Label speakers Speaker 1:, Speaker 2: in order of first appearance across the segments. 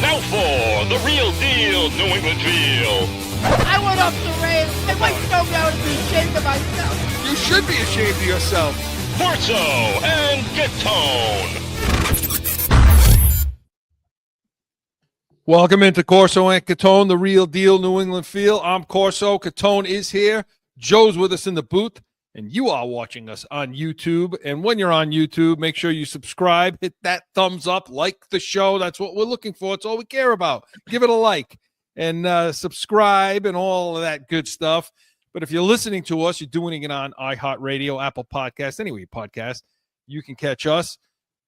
Speaker 1: Now for the real deal, New England feel.
Speaker 2: I went off the rails. I might go down and be ashamed of myself.
Speaker 3: You should be ashamed of yourself.
Speaker 1: Corso and Gatone.
Speaker 3: Welcome into Corso and Catone, the real deal New England feel. I'm Corso. Catone is here. Joe's with us in the booth, and you are watching us on YouTube. And when you're on YouTube, make sure you subscribe, hit that thumbs up, like the show. That's what we're looking for. It's all we care about. Give it a like and subscribe and all of that good stuff. But if you're listening to us, you're doing it on iHeartRadio, Apple Podcasts, anyway, podcast, you can catch us.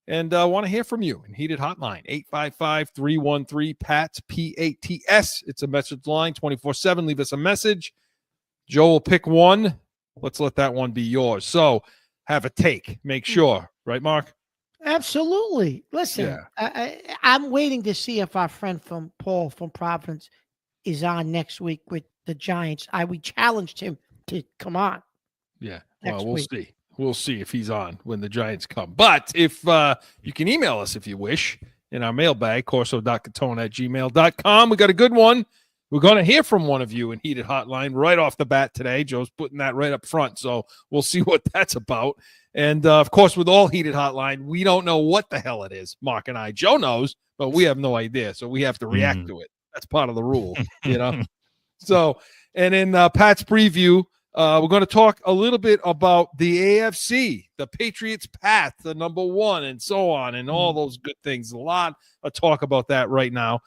Speaker 3: And I want to hear from you. And Heated Hotline, 855-313-PATS, P-A-T-S. It's a message line, 24/7. Leave us a message. Joe will pick one. Let's let that one be yours. So have a take. Make sure. Right, Mark?
Speaker 2: Absolutely. Listen, I'm waiting to see if our friend from Paul from Providence is on next week with the Giants. We challenged him to come on.
Speaker 3: Yeah. Well, we'll see. We'll see if he's on when the Giants come. But if you can email us if you wish in our mailbag, corso.catone@gmail.com. We got a good one. We're going to hear from one of you in Heated Hotline right off the bat today. Joe's putting that right up front, so we'll see what that's about. And, of course, with all Heated Hotline, we don't know what the hell it is, Mark and I. Joe knows, but we have no idea, so we have to react to it. That's part of the rule, you know. So, and in Pat's preview, we're going to talk a little bit about the AFC, the Patriots' path to number one, and so on, and all those good things. A lot of talk about that right now.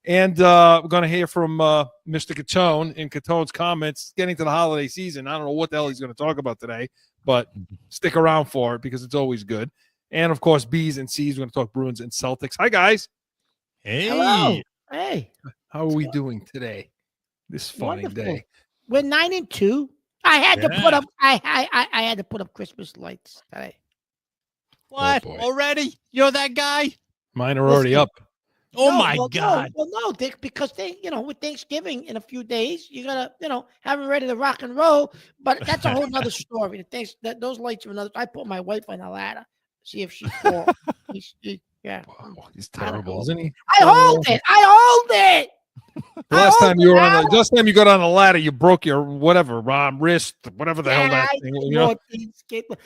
Speaker 3: And we're going to hear from Mr. Catone in Catone's comments getting to the holiday season. I don't know what the hell he's going to talk about today, but stick around for it because it's always good. And, of course, B's and C's. We're going to talk Bruins and Celtics. Hi, guys.
Speaker 4: Hey.
Speaker 2: Hello. Hey.
Speaker 3: How are we doing today? This fine day.
Speaker 2: We're 9-2. I had to put up. I had to put up Christmas lights today.
Speaker 4: What? Already? You're that guy?
Speaker 3: Mine are already up.
Speaker 4: Oh my God!
Speaker 2: No, Dick, because with Thanksgiving in a few days, you gotta, have them ready to rock and roll. But that's a whole nother story. Those lights are another. I put my wife on the ladder, see if she falls. Yeah.
Speaker 3: Wow, he's terrible, isn't he?
Speaker 2: I hold it.
Speaker 3: The last time you got on the ladder, you broke your wrist, whatever the hell that thing.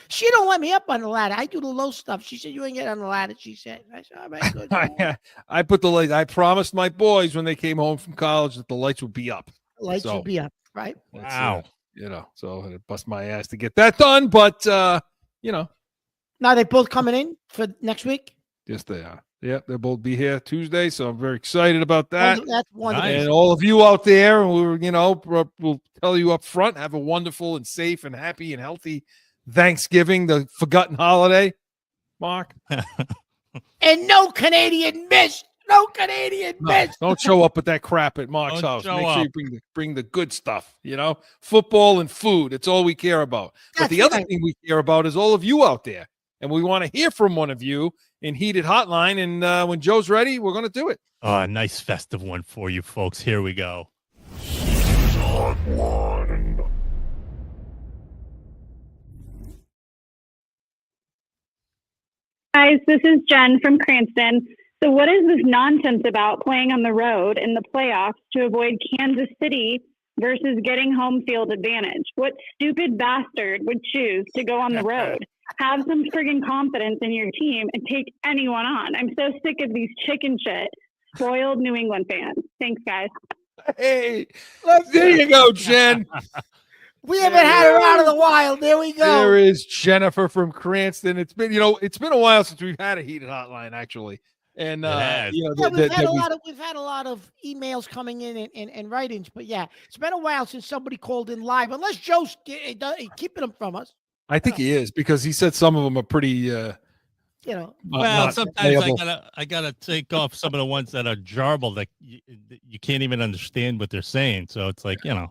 Speaker 2: She don't let me up on the ladder. I do the low stuff. She said, "You ain't get on the ladder." She said, "I said, all right, good."
Speaker 3: I put the lights. I promised my boys when they came home from college that the lights would be up.
Speaker 2: Lights would be up, right?
Speaker 3: Wow. So I bust my ass to get that done, but
Speaker 2: Now they both coming in for next week.
Speaker 3: Yes, they are. Yeah, they'll both be here Tuesday, so I'm very excited about that.
Speaker 2: That's wonderful.
Speaker 3: And all of you out there, we'll tell you up front, have a wonderful and safe and happy and healthy Thanksgiving, the forgotten holiday, Mark.
Speaker 2: And no Canadian miss.
Speaker 3: Don't show up with that crap at Mark's house. Make sure you bring the good stuff, football and food. It's all we care about. But the other thing we care about is all of you out there. And we want to hear from one of you in Heated Hotline. And when Joe's ready, we're going to do it.
Speaker 4: Oh, a nice festive one for you folks. Here we go.
Speaker 5: Guys, this is Jen from Cranston. So what is this nonsense about playing on the road in the playoffs to avoid Kansas City versus getting home field advantage? What stupid bastard would choose to go on the road? Have some friggin' confidence in your team and take anyone on. I'm so sick of these chicken shit, spoiled New England fans. Thanks, guys.
Speaker 3: Hey, there you go, Jen.
Speaker 2: We haven't had her out of the wild. There we go.
Speaker 3: There is Jennifer from Cranston. It's been a while since we've had a Heated Hotline, actually. And
Speaker 2: we've had a lot of emails coming in and writings, but it's been a while since somebody called in live. Unless Joe's keeping them from us.
Speaker 3: I think he is, because he said some of them are pretty.
Speaker 4: Well, sometimes I gotta take off some of the ones that are jarbled that you can't even understand what they're saying. So it's like the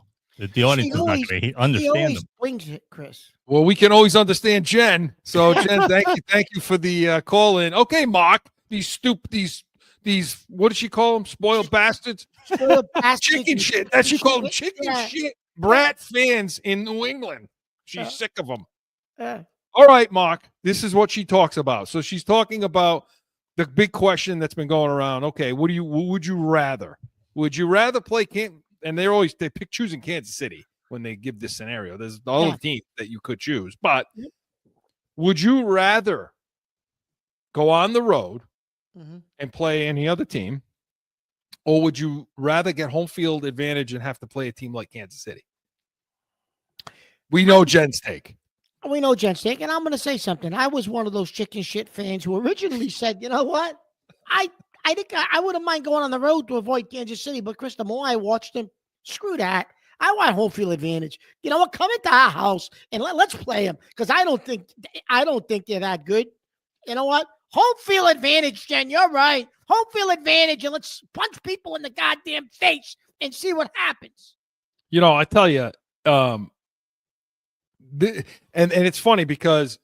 Speaker 4: audience is not going to understand
Speaker 2: he always
Speaker 4: them.
Speaker 2: Wings it, Chris.
Speaker 3: Well, we can always understand Jen. So Jen, thank you for the call in. Okay, Mark, these what did she call them? Spoiled bastards.
Speaker 2: Spoiled bastards.
Speaker 3: Chicken shit. That she called them chicken shit. Brat fans in New England. She's sick of them. All right, Mark, this is what she talks about. So she's talking about the big question that's been going around. Okay, what would you rather? Would you rather play and they pick choosing Kansas City when they give this scenario. There's the other team that you could choose, but would you rather go on the road and play any other team, or would you rather get home field advantage and have to play a team like Kansas City? We know Jen's take.
Speaker 2: We know Jen's take, and I'm going to say something. I was one of those chicken shit fans who originally said, you know what? I think I wouldn't mind going on the road to avoid Kansas City, but Chris, the more I watched them, screw that. I want home field advantage. You know what? Come into our house and let's play them, because I don't think they're that good. You know what? Home field advantage, Jen. You're right. Home field advantage, and let's punch people in the goddamn face and see what happens.
Speaker 3: You know, I tell you, and it's funny because,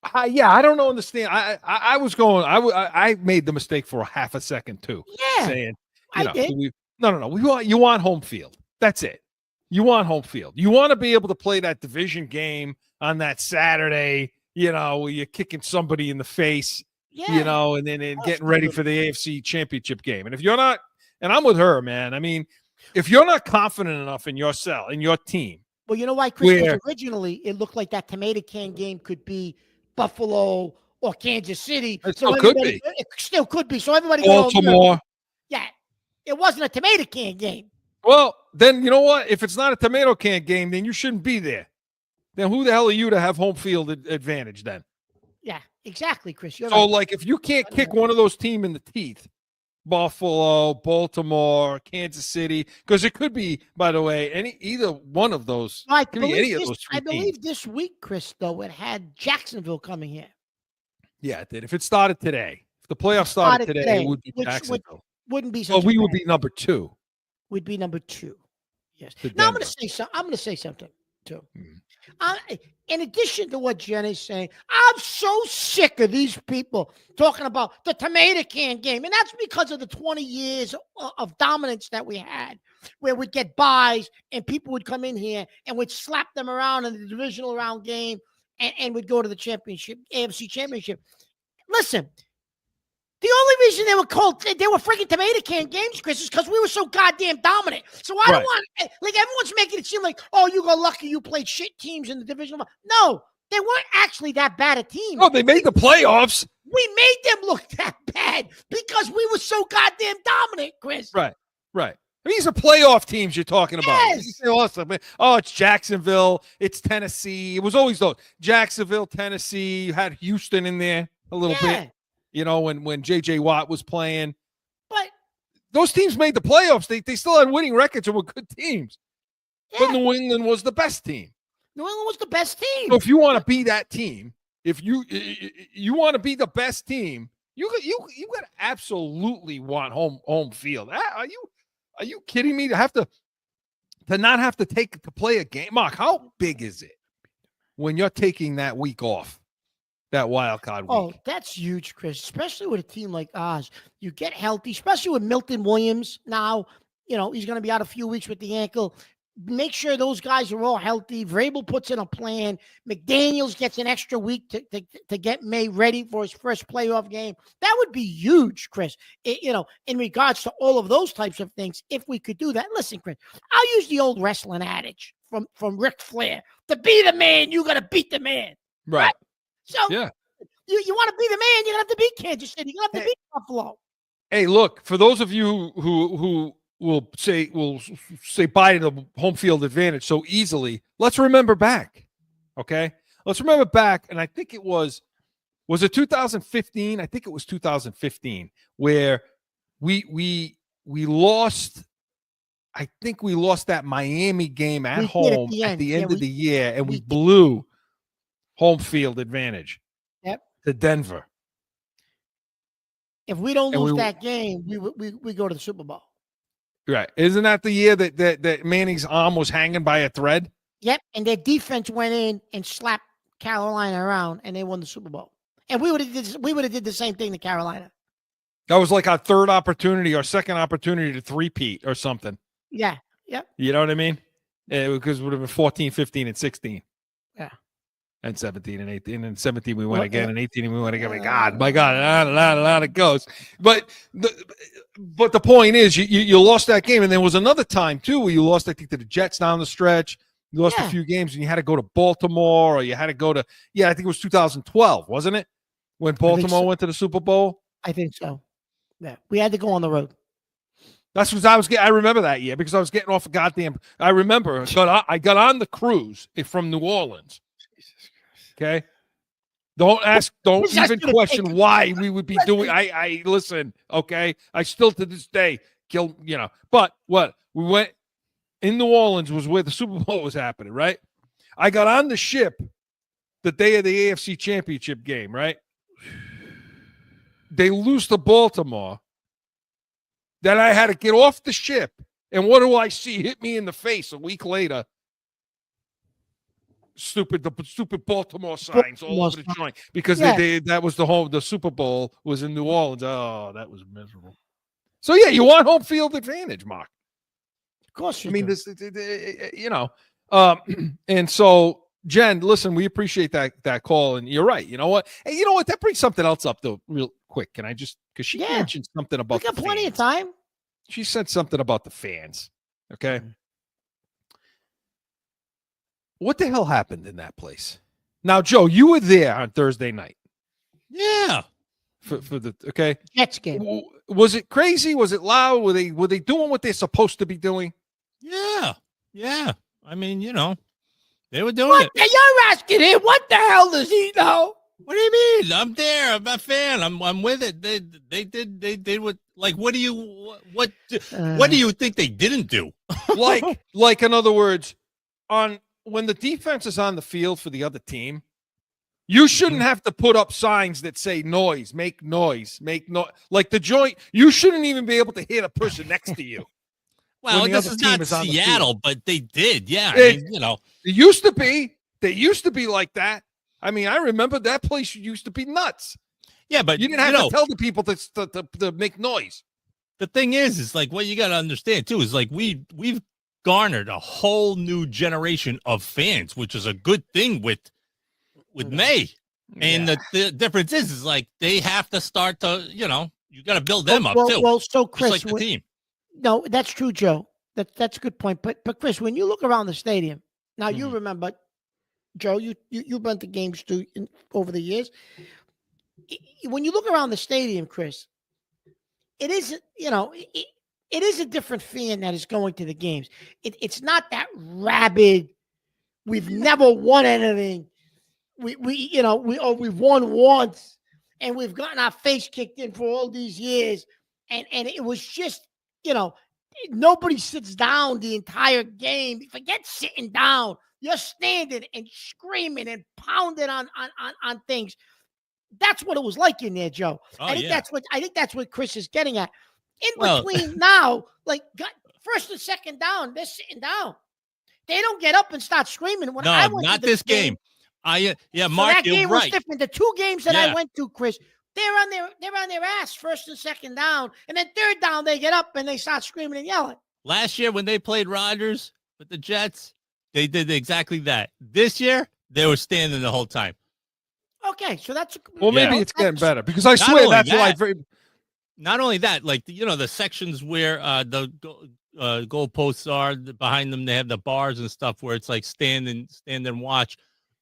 Speaker 3: I don't understand. I was going. I made the mistake for a half a second too.
Speaker 2: Yeah,
Speaker 3: saying,
Speaker 2: I did.
Speaker 3: No. You want home field. That's it. You want home field. You want to be able to play that division game on that Saturday. You know, where you're kicking somebody in the face. Yeah. You know, and then getting ready for the AFC Championship game. And if you're not, and I'm with her, man. I mean, if you're not confident enough in yourself, in your team.
Speaker 2: Well, you know why, Chris? Because originally it looked like that tomato can game could be Buffalo or Kansas City.
Speaker 3: It still could be.
Speaker 2: It still could be. So everybody
Speaker 3: Baltimore.
Speaker 2: Yeah. It wasn't a tomato can game.
Speaker 3: Well, then you know what? If it's not a tomato can game, then you shouldn't be there. Then who the hell are you to have home field advantage then?
Speaker 2: Yeah, exactly, Chris. You're
Speaker 3: so,
Speaker 2: right.
Speaker 3: like, if you can't kick one of those teams in the teeth, Buffalo, Baltimore, Kansas City, because it could be, by the way, either one of those.
Speaker 2: I
Speaker 3: believe
Speaker 2: this week, Chris, though, it had Jacksonville coming here.
Speaker 3: Yeah, it did. If it started today, if the playoffs started today, it would be Jacksonville.
Speaker 2: Wouldn't be.
Speaker 3: So we would be number 2.
Speaker 2: We'd be number 2. Yes. Now I'm going to say something too. In addition to what Jen is saying, I'm so sick of these people talking about the tomato can game. And that's because of the 20 years of dominance that we had, where we'd get buys and people would come in here and would slap them around in the divisional round game and would go to the championship, AFC Championship. Listen, the only reason they were called, they were freaking tomato can games, Chris, is because we were so goddamn dominant. So I don't want, like, everyone's making it seem like, oh, you got lucky you played shit teams in the division. No, they weren't actually that bad a team.
Speaker 3: Oh, they made the playoffs.
Speaker 2: We made them look that bad because we were so goddamn dominant, Chris.
Speaker 3: Right. These are playoff teams you're talking about.
Speaker 2: Yes.
Speaker 3: Awesome. Oh, it's Jacksonville. It's Tennessee. It was always those. Jacksonville, Tennessee. You had Houston in there a little bit. You know, when J.J. Watt was playing.
Speaker 2: But
Speaker 3: those teams made the playoffs. They still had winning records and were good teams. Yeah. But New England was the best team.
Speaker 2: New England was the best team.
Speaker 3: So if you want to be that team, if you want to be the best team, you got to absolutely want home field. Are you kidding me? To not have to play a game. Mark, how big is it when you're taking that week off? That wild card week.
Speaker 2: Oh, that's huge, Chris, especially with a team like ours. You get healthy, especially with Milton Williams now. You know, he's going to be out a few weeks with the ankle. Make sure those guys are all healthy. Vrabel puts in a plan. McDaniels gets an extra week to get May ready for his first playoff game. That would be huge, Chris, in regards to all of those types of things, if we could do that. Listen, Chris, I'll use the old wrestling adage from Ric Flair. To be the man, you got to beat the man.
Speaker 3: Right?
Speaker 2: So you want to be the man, you're going to have to beat Kansas City. You're going to have to beat Buffalo.
Speaker 3: Hey, look, for those of you who will say bye to the home field advantage so easily, let's remember back, okay? Let's remember back, and I think it was it 2015? I think it was 2015 where we lost. I think we lost that Miami game at home at the end of the year, and we blew home field advantage to Denver.
Speaker 2: If we don't lose that game, we go to the Super Bowl.
Speaker 3: Right. Isn't that the year that Manning's arm was hanging by a thread?
Speaker 2: Yep. And their defense went in and slapped Carolina around, and they won the Super Bowl. And we would have did the same thing to Carolina.
Speaker 3: That was like our third opportunity or second opportunity to three-peat or something.
Speaker 2: Yeah. Yep.
Speaker 3: You know what I mean? Because it would have been 14, 15, and 16.
Speaker 2: Yeah.
Speaker 3: and 17 and 18 and 17 we went
Speaker 2: Well,
Speaker 3: again and 18 we went again. My God, it goes. But the point is, you lost that game, and there was another time too where you lost, I think, to the Jets down the stretch. You lost a few games, and you had to go to Baltimore, or you had to go to I think it was 2012, wasn't it, when Baltimore went to the Super Bowl?
Speaker 2: I think so. Yeah, we had to go on the road.
Speaker 3: That's what I remember that year because I was getting off a goddamn. I remember I got on the cruise from New Orleans. Okay, don't even question why we would be doing. I listen. Okay, I still to this day But what we went in New Orleans was where the Super Bowl was happening. Right. I got on the ship the day of the AFC Championship game. Right. They lose to Baltimore. Then I had to get off the ship, and what do I see hit me in the face a week later? The stupid Baltimore signs all over the joint because that was the Super Bowl was in New Orleans. Oh, that was miserable. So you want home field advantage, Mark.
Speaker 2: Of course,
Speaker 3: and so Jen, listen, we appreciate that call, and you're right. You know what? Hey, you know what? That brings something else up though, real quick. Can I just because she mentioned something about
Speaker 2: we got plenty of time.
Speaker 3: She said something about the fans. Okay. Mm-hmm. What the hell happened in that place? Now, Joe, you were there on Thursday night.
Speaker 4: Yeah.
Speaker 3: For the
Speaker 2: Jets game.
Speaker 3: Was it crazy? Was it loud? Were they doing what they're supposed to be doing?
Speaker 4: Yeah. Yeah. I mean, they were doing it.
Speaker 2: You're asking him. What the hell does he know?
Speaker 4: What do you mean? I'm there. I'm a fan. I'm with it. They did what? Like, what do you think they didn't do?
Speaker 3: like in other words, when the defense is on the field for the other team, you shouldn't have to put up signs that say noise, make noise, make noise. Like the joint, you shouldn't even be able to hear the person next to you.
Speaker 4: Well, this is not Seattle, but they did. Yeah,
Speaker 3: It used to be. They used to be like that. I mean, I remember that place used to be nuts.
Speaker 4: Yeah, but
Speaker 3: you didn't have to tell the people to make noise.
Speaker 4: The thing is like what you got to understand too is like we've garnered a whole new generation of fans, which is a good thing with May. And the difference is like they have to start to you got to build them up too.
Speaker 2: Well, so Chris,
Speaker 4: just like the team.
Speaker 2: No, that's true, Joe. That's a good point. But Chris, when you look around the stadium now, you remember, Joe, you've been to games too over the years. When you look around the stadium, Chris, it is it is a different fan that is going to the games. It's not that rabid. We've never won anything. We've won once, and we've gotten our face kicked in for all these years, and it was just nobody sits down the entire game. Forget sitting down. You're standing and screaming and pounding on things. That's what it was like in there, Joe. I think that's what Chris is getting at. Between now, like first and second down, they're sitting down. They don't get up and start screaming. When I went
Speaker 4: not
Speaker 2: to
Speaker 4: this game. Mark,
Speaker 2: that game
Speaker 4: you're
Speaker 2: was
Speaker 4: right.
Speaker 2: different. The two games that I went to, Chris, they're on their ass first and second down, and then third down they get up and they start screaming and yelling.
Speaker 4: Last year when they played Rodgers with the Jets, they did exactly that. This year they were standing the whole time.
Speaker 2: Okay, so that's
Speaker 3: maybe it's getting better because I swear that's why.
Speaker 4: Not only that, like the sections where the goalposts are behind them, they have the bars and stuff where it's like stand and watch.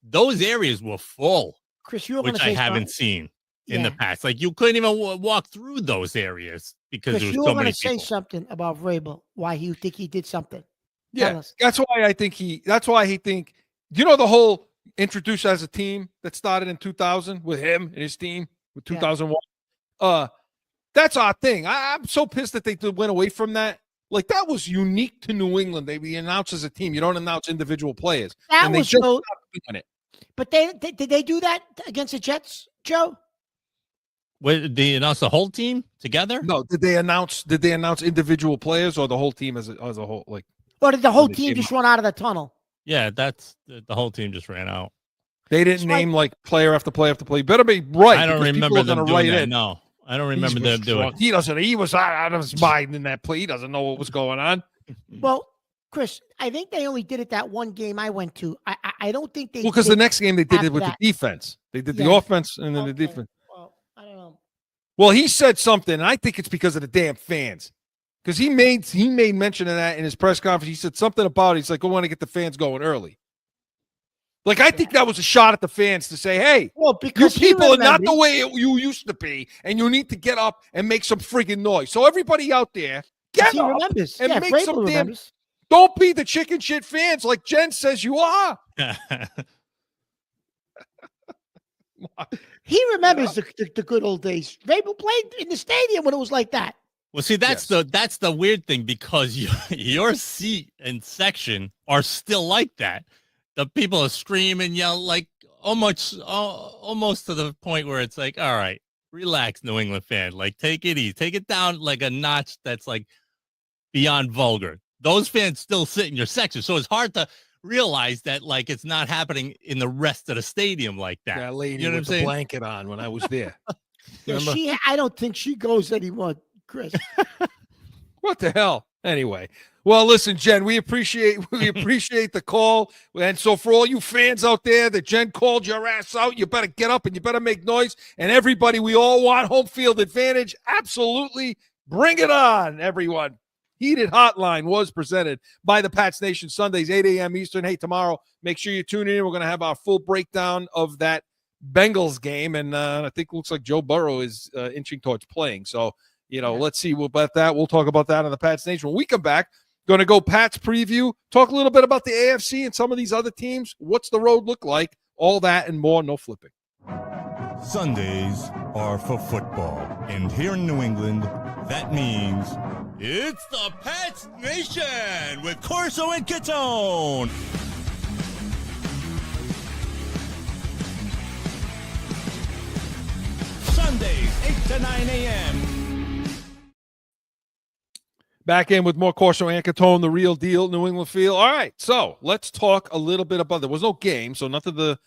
Speaker 4: Those areas were full,
Speaker 2: Chris.
Speaker 4: Which I haven't seen in the past. Like you couldn't even walk through those areas because there was so many people.
Speaker 2: You were going to say something about Vrabel. Why you think he did something?
Speaker 3: Yeah, that's why I think That's why he think. The whole introduce as a team that started in 2000 with him and his team with 2001. That's our thing. I'm so pissed that they went away from that. Like that was unique to New England. They announce as a team. You don't announce individual players.
Speaker 2: That
Speaker 3: and
Speaker 2: was
Speaker 3: they just stopped doing it.
Speaker 2: But did they do that against the Jets, Joe?
Speaker 4: Did they announce the whole team together?
Speaker 3: No. Did they announce individual players or the whole team as a whole? Like,
Speaker 2: or did the whole team just run out of the tunnel?
Speaker 4: Yeah, that's the whole team just ran out.
Speaker 3: They didn't name like player after player after player. Better be right.
Speaker 4: I don't remember them doing that. No, I don't remember them doing.
Speaker 3: He doesn't. He was out of his mind in that play. He doesn't know what was going on.
Speaker 2: Well, Chris, I think they only did it that one game I went to. I don't think they.
Speaker 3: Well, because the next game they did it with
Speaker 2: that.
Speaker 3: the defense. They did the
Speaker 2: Yeah.
Speaker 3: offense and then the
Speaker 2: Okay.
Speaker 3: defense.
Speaker 2: Well, I don't know.
Speaker 3: Well, he said something, and I think it's because of the damn fans. Because he made mention of that in his press conference. He said something about it. He's like, I want to get the fans going early. Like, I think that was a shot at the fans to say, hey,
Speaker 2: Well,
Speaker 3: you
Speaker 2: because
Speaker 3: people are not the way you used to be, and you need to get up and make some friggin' noise. So everybody out there, get up
Speaker 2: remembers.
Speaker 3: and make
Speaker 2: Vrabel
Speaker 3: some damn.
Speaker 2: remembers.
Speaker 3: Don't be the chicken shit fans like Jen says you are.
Speaker 2: He remembers the good old days. Vrabel played in the stadium when it was like that.
Speaker 4: Well, see, that's the weird thing, because your seat and section are still like that. The people are screaming, yell, like almost to the point where it's like, all right, relax, New England fan. Like, take it easy, take it down like a notch that's like beyond vulgar. Those fans still sit in your section, so it's hard to realize that, like, it's not happening in the rest of the stadium like that.
Speaker 3: That lady
Speaker 4: you know
Speaker 3: with
Speaker 4: what I'm
Speaker 3: the
Speaker 4: saying?
Speaker 3: blanket on when I was there.
Speaker 2: Yeah, I don't think she goes anymore, Chris.
Speaker 3: What the hell? Anyway, well, listen, Jen, we appreciate the call. And so for all you fans out there that Jen called your ass out, you better get up and you better make noise. And everybody, we all want home field advantage. Absolutely. Bring it on, everyone. Heated Hotline was presented by the Pats Nation, Sundays, 8 a.m. Eastern. Hey, tomorrow, make sure you tune in. We're going to have our full breakdown of that Bengals game. And I think it looks like Joe Burrow is inching towards playing. So, let's see about that. We'll talk about that on the Pats Nation. When we come back, going to go Pats preview, talk a little bit about the AFC and some of these other teams. What's the road look like? All that and more. No flipping.
Speaker 6: Sundays are for football. And here in New England, that means it's the Pats Nation with Corso and Catone. Sundays, 8 to 9 a.m.
Speaker 3: Back in with more Corso and Catone, the real deal, New England feel. All right, so let's talk a little bit about, there was no game, so nothing to,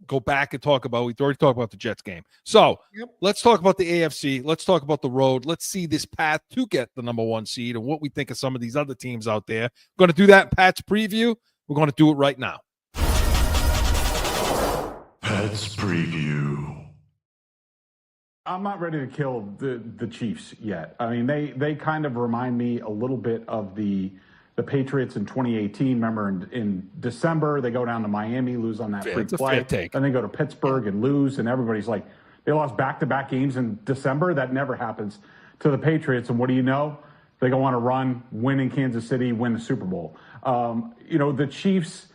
Speaker 3: go back and talk about. We already talked about the Jets game. So let's talk about the AFC. Let's talk about the road. Let's see this path to get the number one seed and what we think of some of these other teams out there. We're going to do that in Pat's preview. We're going to do it right now.
Speaker 7: Pat's preview.
Speaker 8: I'm not ready to kill the Chiefs yet. I mean, they kind of remind me a little bit of the Patriots in 2018. Remember, in December, they go down to Miami, lose on that free play. Then they go to Pittsburgh and lose, and everybody's like, they lost back-to-back games in December. That never happens to the Patriots. And what do you know? They go on a run, win in Kansas City, win the Super Bowl. The Chiefs,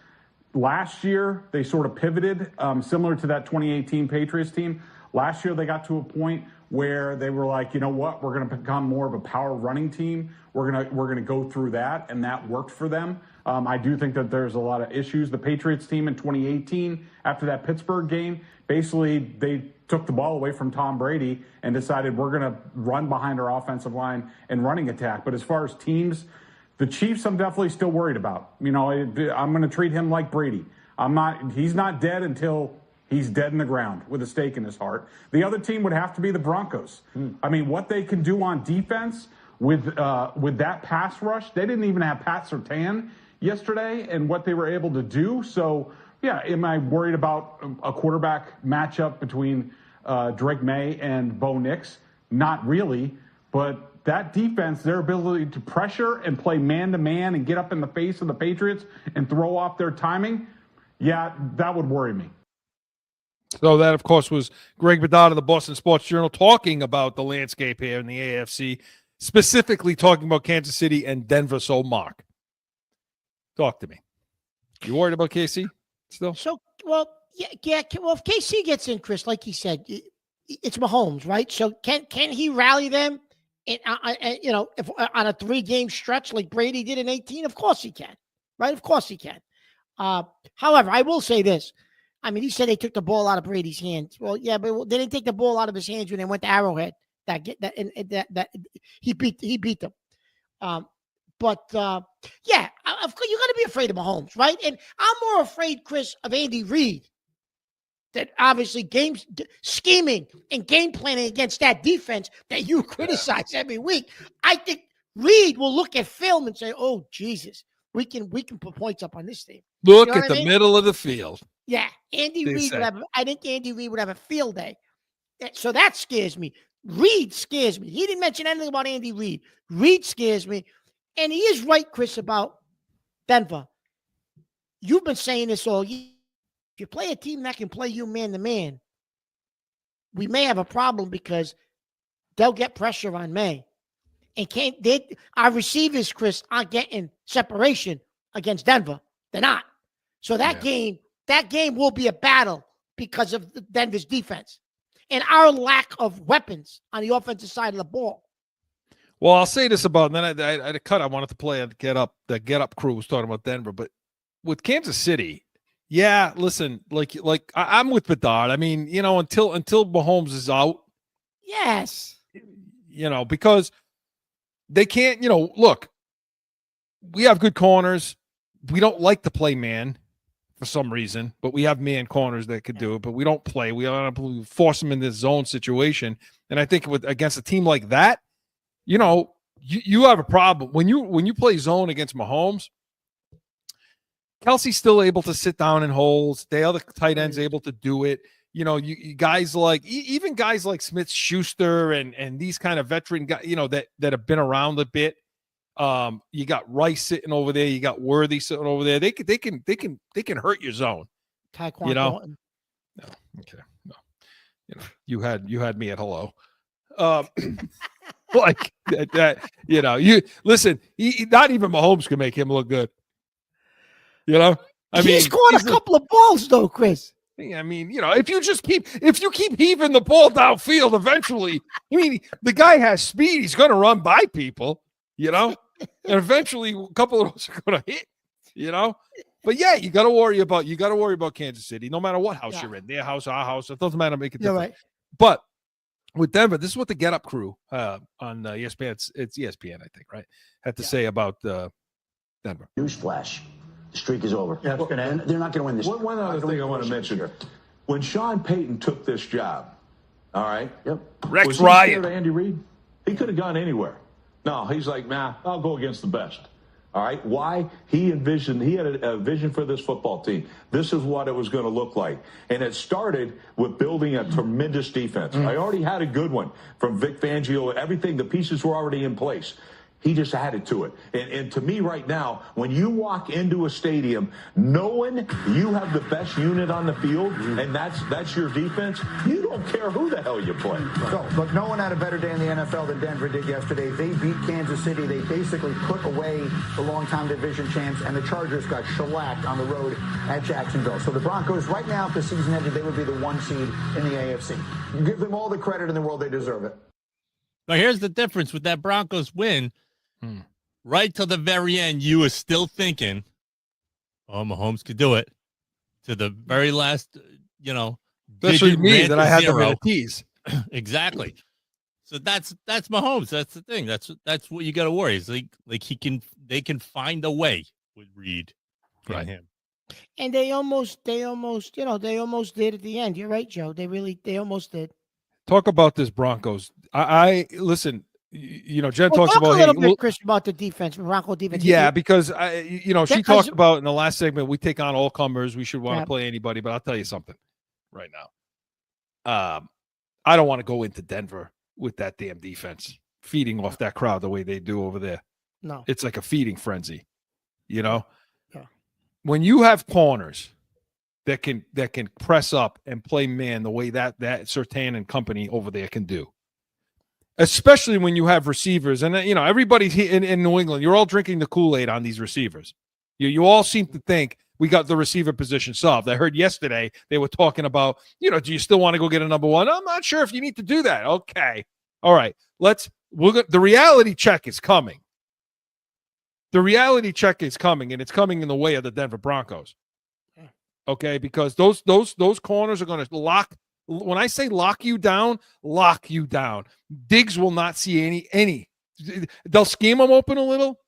Speaker 8: last year, they sort of pivoted, similar to that 2018 Patriots team. Last year, they got to a point where they were like, you know what, we're going to become more of a power running team. We're gonna go through that, and that worked for them. I do think that there's a lot of issues. The Patriots team in 2018, after that Pittsburgh game, basically they took the ball away from Tom Brady and decided we're going to run behind our offensive line and running attack. But as far as teams, the Chiefs, I'm definitely still worried about. I'm going to treat him like Brady. He's not dead until he's dead in the ground with a stake in his heart. The other team would have to be the Broncos. I mean, what they can do on defense with that pass rush, they didn't even have Pat Surtain yesterday, and what they were able to do. So, yeah, am I worried about a quarterback matchup between Drake May and Bo Nix? Not really, but that defense, their ability to pressure and play man-to-man and get up in the face of the Patriots and throw off their timing, yeah, that would worry me.
Speaker 3: So that, of course, was Greg Bedard of the Boston Sports Journal talking about the landscape here in the AFC, specifically talking about Kansas City and Denver. So, Mark, talk to me. You worried about KC still?
Speaker 2: So, well, yeah. Well, if KC gets in, Chris, like he said, it's Mahomes, right? So can he rally them? If on a 3-game stretch like Brady did in 18, of course he can, right? Of course he can. However, I will say this. I mean, he said they took the ball out of Brady's hands. Well, yeah, but they didn't take the ball out of his hands when they went to Arrowhead. That he beat them. But yeah, of course you got to be afraid of Mahomes, right? And I'm more afraid, Chris, of Andy Reid. That obviously scheming and game planning against that defense that you criticize every week. I think Reed will look at film and say, "Oh Jesus, we can put points up on this team."
Speaker 3: Look
Speaker 2: You know
Speaker 3: at
Speaker 2: what I
Speaker 3: the
Speaker 2: mean?
Speaker 3: middle of the field.
Speaker 2: Yeah, Andy
Speaker 3: They
Speaker 2: Reid
Speaker 3: say.
Speaker 2: would have. I think Andy Reid would have a field day. So that scares me. Reed scares me. He didn't mention anything about Andy Reid. Reed scares me, and he is right, Chris, about Denver. You've been saying this all year. If you play a team that can play you man to man, we may have a problem because they'll get pressure on May. And our receivers, Chris, aren't getting separation against Denver. They're not. So that game will be a battle because of Denver's defense and our lack of weapons on the offensive side of the ball.
Speaker 3: Well, I'll say this about, and then I cut. I wanted to play a get up. The get up crew was talking about Denver, but with Kansas City, yeah. Listen, I'm with Bedard. I mean, until Mahomes is out,
Speaker 2: yes,
Speaker 3: because they can't. Look, we have good corners. We don't like to play man for some reason, but we have man corners that could do it. But we don't play. We don't force them in this zone situation. And I think against a team like that, you have a problem when you play zone against Mahomes. Kelsey's still able to sit down in holes. The other tight end's able to do it. You guys like even guys like Smith-Schuster and these kind of veteran guys, that have been around a bit. You got Rice sitting over there. You got Worthy sitting over there. They can hurt your zone.
Speaker 2: Taekwondo.
Speaker 3: No, okay, no. You had me at hello. Like that. You listen. Not even Mahomes can make him look good.
Speaker 2: He scored a couple of balls though, Chris.
Speaker 3: I mean, if you keep heaving the ball downfield, eventually, the guy has speed. He's going to run by people, and eventually a couple of those are going to hit, But yeah, you got to worry about Kansas City, no matter what house you're in, their house, our house. It doesn't matter. Make it different. Right. But with Denver, this is what the Get Up crew on ESPN, it's ESPN, I think, right, had to say about Denver.
Speaker 9: Newsflash. The streak is over. Yeah, they're not going to win this.
Speaker 10: One other thing I want to mention here. When Sean Payton took this job, all right?
Speaker 9: Yep.
Speaker 10: Rex was Ryan. He scared of Andy Reid? He could have gone anywhere. No, he's like, nah, I'll go against the best. All right? Why? He had a vision for this football team. This is what it was going to look like. And it started with building a tremendous defense. I already had a good one from Vic Fangio. Everything, the pieces were already in place. He just added to it. And to me right now, when you walk into a stadium knowing you have the best unit on the field and that's your defense, you don't care who the hell you play.
Speaker 9: So, look, no one had a better day in the NFL than Denver did yesterday. They beat Kansas City. They basically put away the longtime division champs, and the Chargers got shellacked on the road at Jacksonville. So the Broncos, right now, if the season ended, they would be the 1 seed in the AFC. Give them all the credit in the world. They deserve it.
Speaker 4: Now, here's the difference with that Broncos win. Right till the very end, you were still thinking, "Oh, Mahomes could do it." To the very last,
Speaker 3: especially me that I had the tease.
Speaker 4: Exactly. So that's Mahomes. That's the thing. That's what you got to worry. Is like they can find a way with Reed,
Speaker 3: right?
Speaker 4: Him.
Speaker 2: And they almost did at the end. You're right, Joe. They almost did.
Speaker 3: Talk about this Broncos. I listen. Jen talks about
Speaker 2: a little bit, Chris, about the defense, Bronco defense.
Speaker 3: Yeah, because she talked about in the last segment, we take on all comers. We should want to play anybody, but I'll tell you something right now. I don't want to go into Denver with that damn defense feeding off that crowd the way they do over there.
Speaker 2: No,
Speaker 3: it's like a feeding frenzy.
Speaker 2: Yeah.
Speaker 3: When you have corners that can press up and play man the way that Surtain and company over there can do. Especially when you have receivers, and everybody's in New England. You're all drinking the Kool-Aid on these receivers. You all seem to think we got the receiver position solved. I heard yesterday they were talking about, do you still want to go get a number one? I'm not sure if you need to do that. Okay, all right. The reality check is coming. The reality check is coming, and it's coming in the way of the Denver Broncos. Okay, because those corners are going to lock. When I say lock you down. Diggs will not see any. They'll scheme them open a little,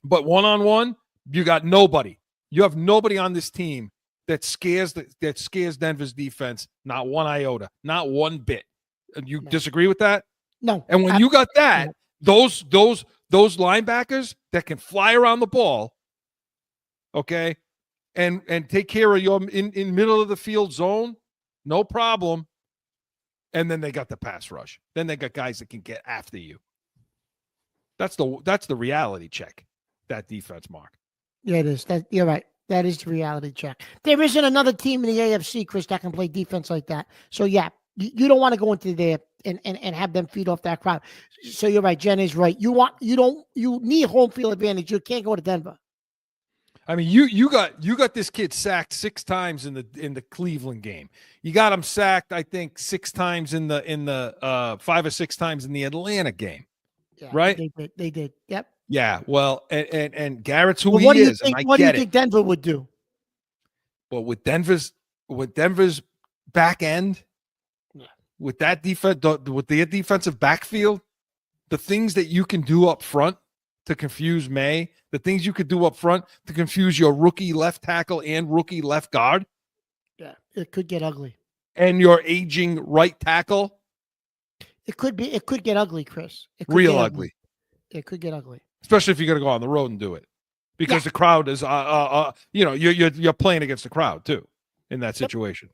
Speaker 3: but one-on-one, you got nobody. You have nobody on this team that scares Denver's defense, not one iota, not one bit. You disagree with that?
Speaker 2: No.
Speaker 3: And when you got that, those those linebackers that can fly around the ball, okay, and take care of your in middle of the field zone, no problem. And then they got the pass rush. Then they got guys that can get after you. That's the reality check. That defense, Mark.
Speaker 2: Yeah, it is. You're right. That is the reality check. There isn't another team in the AFC, Chris, that can play defense like that. So yeah, you don't want to go into there and have them feed off that crowd. So you're right. Jen is right. You need home field advantage. You can't go to Denver.
Speaker 3: I mean, you got this kid sacked 6 times in the Cleveland game. You got him sacked, I think, 6 times in the 5 or 6 times in the Atlanta game.
Speaker 2: Yeah,
Speaker 3: right?
Speaker 2: They did. Yep.
Speaker 3: Yeah. Well, and Garrett's who
Speaker 2: Well,
Speaker 3: he is, and I
Speaker 2: what do you
Speaker 3: get it.
Speaker 2: think Denver would do?
Speaker 3: Well, with Denver's back end, with that defense, with their defensive backfield, the things that you can do up front to confuse May, the things you could do up front to confuse your rookie left tackle and rookie left guard.
Speaker 2: Yeah, it could get ugly.
Speaker 3: And your aging right tackle.
Speaker 2: It could get ugly, Chris. It could
Speaker 3: Real
Speaker 2: get
Speaker 3: ugly.
Speaker 2: It could get ugly.
Speaker 3: Especially if you're going to go on the road and do it. Because the crowd is, you're playing against the crowd too in that situation.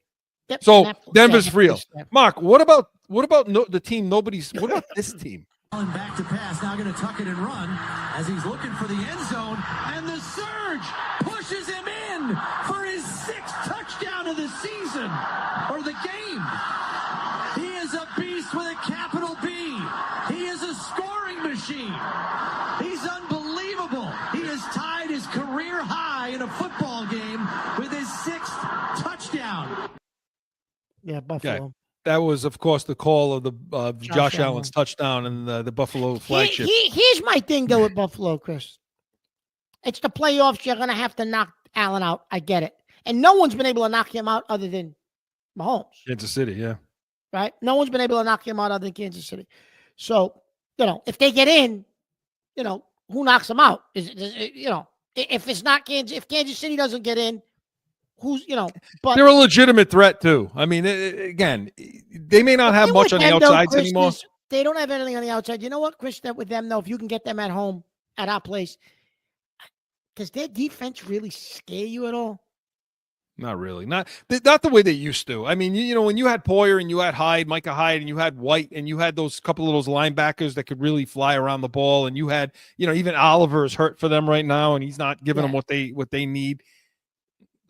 Speaker 2: Yep.
Speaker 3: So Denver's real. Mark, what about the team? What about this team?
Speaker 11: Back to pass, now going to tuck it and run as he's looking for the end zone, and the surge pushes him in for his 6th touchdown of the season or the game. He is a beast with a capital B. He is a scoring machine. He's unbelievable. He has tied his career high in a football game with his 6th touchdown.
Speaker 2: Yeah, Buffalo.
Speaker 3: Okay. That was, of course, the call of the Josh Allen's touchdown and the Buffalo flagship.
Speaker 2: Here's my thing, though, with Buffalo, Chris. It's the playoffs. You're going to have to knock Allen out. I get it. And no one's been able to knock him out other than Mahomes.
Speaker 3: Kansas City, yeah.
Speaker 2: Right? No one's been able to knock him out other than Kansas City. So, if they get in, who knocks them out? If it's not if Kansas City doesn't get in, but
Speaker 3: they're a legitimate threat too. I mean, again, they may not have much on the outsides anymore.
Speaker 2: They don't have anything on the outside. You know what, Chris? That with them though, if you can get them at home at our place, does their defense really scare you at all?
Speaker 3: Not really. Not the way they used to. I mean, when you had Poyer and you had Micah Hyde, and you had White, and you had those couple of those linebackers that could really fly around the ball, and you had, even Oliver is hurt for them right now, and he's not giving them what they need.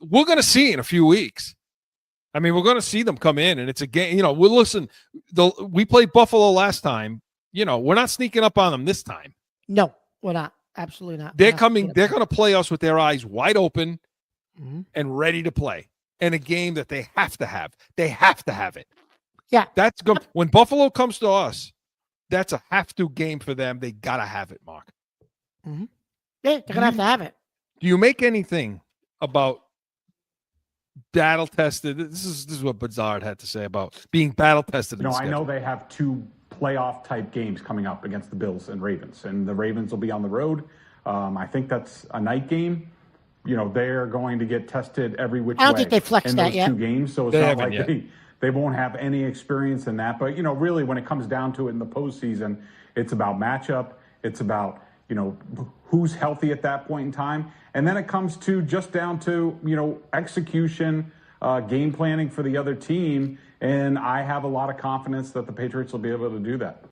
Speaker 3: We're going to see in a few weeks. I mean, we're going to see them come in, and it's a game. We played Buffalo last time. We're not sneaking up on them this time.
Speaker 2: No, we're not. Absolutely not.
Speaker 3: They're coming. They're going to play us with their eyes wide open and ready to play in a game that they have to have. They have to have it.
Speaker 2: Yeah.
Speaker 3: That's good. When Buffalo comes to us, that's a have-to game for them. They got to have it, Mark.
Speaker 2: Mm-hmm. Yeah, they're going to have it.
Speaker 3: Do you make anything about battle tested? This is what Bazard had to say about being battle tested.
Speaker 8: I know they have 2 playoff type games coming up against the Bills and Ravens, and the Ravens will be on the road. I think that's a night game. They're going to get tested every which way.
Speaker 2: I don't think they flexed that yet.
Speaker 8: 2 games, so it's not like they won't have any experience in that. But really, when it comes down to it in the postseason, it's about matchup. It's about who's healthy at that point in time. And then it comes to just down to, execution, game planning for the other team. And I have a lot of confidence that the Patriots will be able to do that.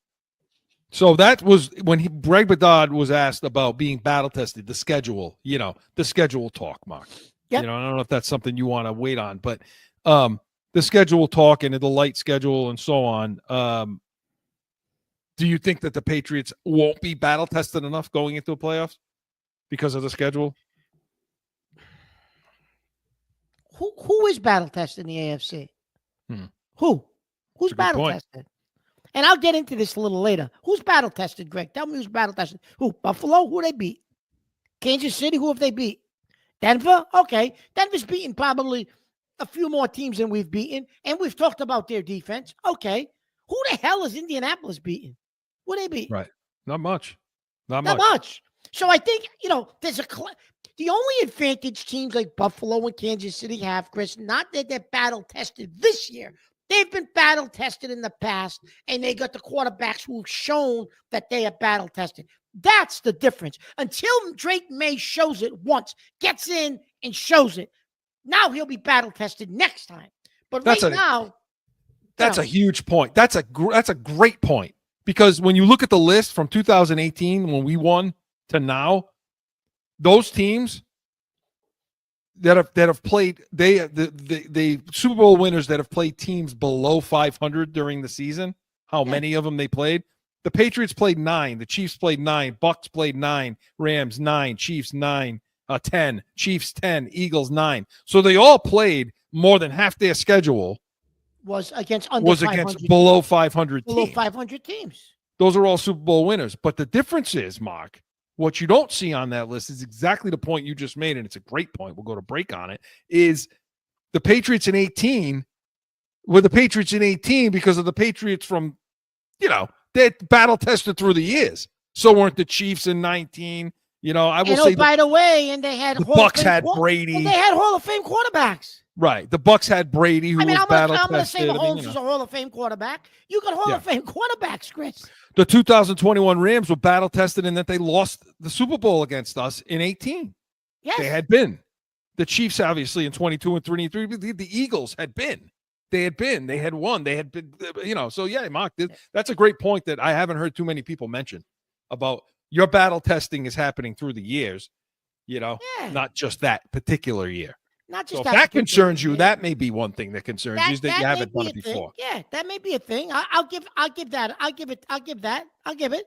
Speaker 3: So that was when Greg Bedard was asked about being battle tested, the schedule, the schedule talk, Mark.
Speaker 2: Yep.
Speaker 3: I don't know if that's something you want to wait on, but the schedule talk and the light schedule and so on. Do you think that the Patriots won't be battle tested enough going into the playoffs because of the schedule?
Speaker 2: Who is battle tested in the AFC? Who's battle tested? And I'll get into this a little later. Who's battle tested, Greg? Tell me who's battle tested. Who? Buffalo? Who they beat? Kansas City? Who have they beat? Denver? Okay. Denver's beaten probably a few more teams than we've beaten. And we've talked about their defense. Okay. Who the hell is Indianapolis beating? Who they beat?
Speaker 3: Right. Not much. Not
Speaker 2: much. So I think, there's the only advantage teams like Buffalo and Kansas City have, Chris, not that they're battle tested this year. They've been battle tested in the past, and they got the quarterbacks who've shown that they are battle tested. That's the difference. Until Drake May shows it once, gets in and shows it, now he'll be battle tested next time. But
Speaker 3: That's a huge point. That's a great point, because when you look at the list from 2018 when we won to now, those teams that have played, the Super Bowl winners that have played teams below 500 during the season, how many of them they played? The Patriots played 9, the Chiefs played 9, Bucks played 9, Rams 9, Chiefs 9, 10, Chiefs 10, Eagles 9. So they all played more than half their schedule
Speaker 2: was against
Speaker 3: below 500
Speaker 2: below
Speaker 3: teams.
Speaker 2: 500 teams.
Speaker 3: Those are all Super Bowl winners. But the difference is, Mark, what you don't see on that list is exactly the point you just made, and it's a great point. We'll go to break on it, is the Patriots in 18 were the Patriots in 18 because of the Patriots from, they're battle tested through the years. So weren't the Chiefs in 19. I will say.
Speaker 2: By the way, and they had
Speaker 3: the Bucks had Brady.
Speaker 2: And they had Hall of Fame quarterbacks.
Speaker 3: Right. The Bucks had Brady, who was battle tested. I'm going to say
Speaker 2: Mahomes was a Hall of Fame quarterback. You got Hall of Fame quarterbacks, Chris.
Speaker 3: The 2021 Rams were battle tested in that they lost the Super Bowl against us in 18.
Speaker 2: Yes.
Speaker 3: They had been. The Chiefs, obviously, in 22 and 23. The Eagles had been. They had won. They had been, So, yeah, Mark, that's a great point that I haven't heard too many people mention about. Your battle testing is happening through the years, not just that particular year.
Speaker 2: Not just
Speaker 3: so if that concerns you, that may be one thing that concerns you, is that you haven't done it before.
Speaker 2: Yeah, that may be a thing. I'll give it.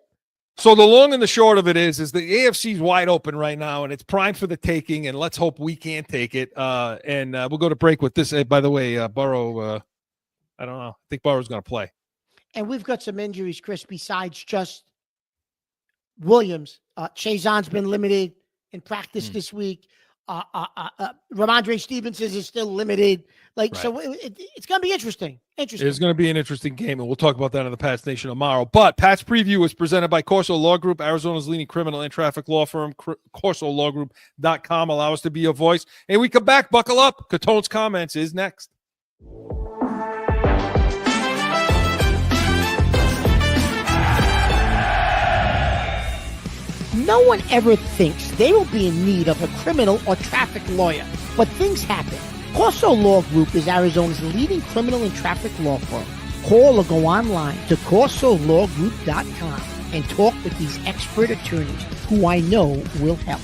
Speaker 3: So the long and the short of it is the AFC's wide open right now, and it's primed for the taking, and let's hope we can take it. And we'll go to break with this. By the way, Burrow, I don't know. I think Burrow's going to play. And
Speaker 2: we've got some injuries, Chris, besides just Williams. Chazon's been limited in practice this week. Ramondre Stevenson is still limited. So it's going to be interesting. It's
Speaker 3: going to be an interesting game, and we'll talk about that on the Pats Nation tomorrow. But Pat's Preview is presented by Corso Law Group, Arizona's leading criminal and traffic law firm. CorsoLawGroup.com. Allow us to be your voice. And we come back. Buckle up. Catone's Comments is next.
Speaker 2: No one ever thinks they will be in need of a criminal or traffic lawyer, but things happen. Corso Law Group is Arizona's leading criminal and traffic law firm. Call or go online to CorsoLawGroup.com and talk with these expert attorneys who I know will help.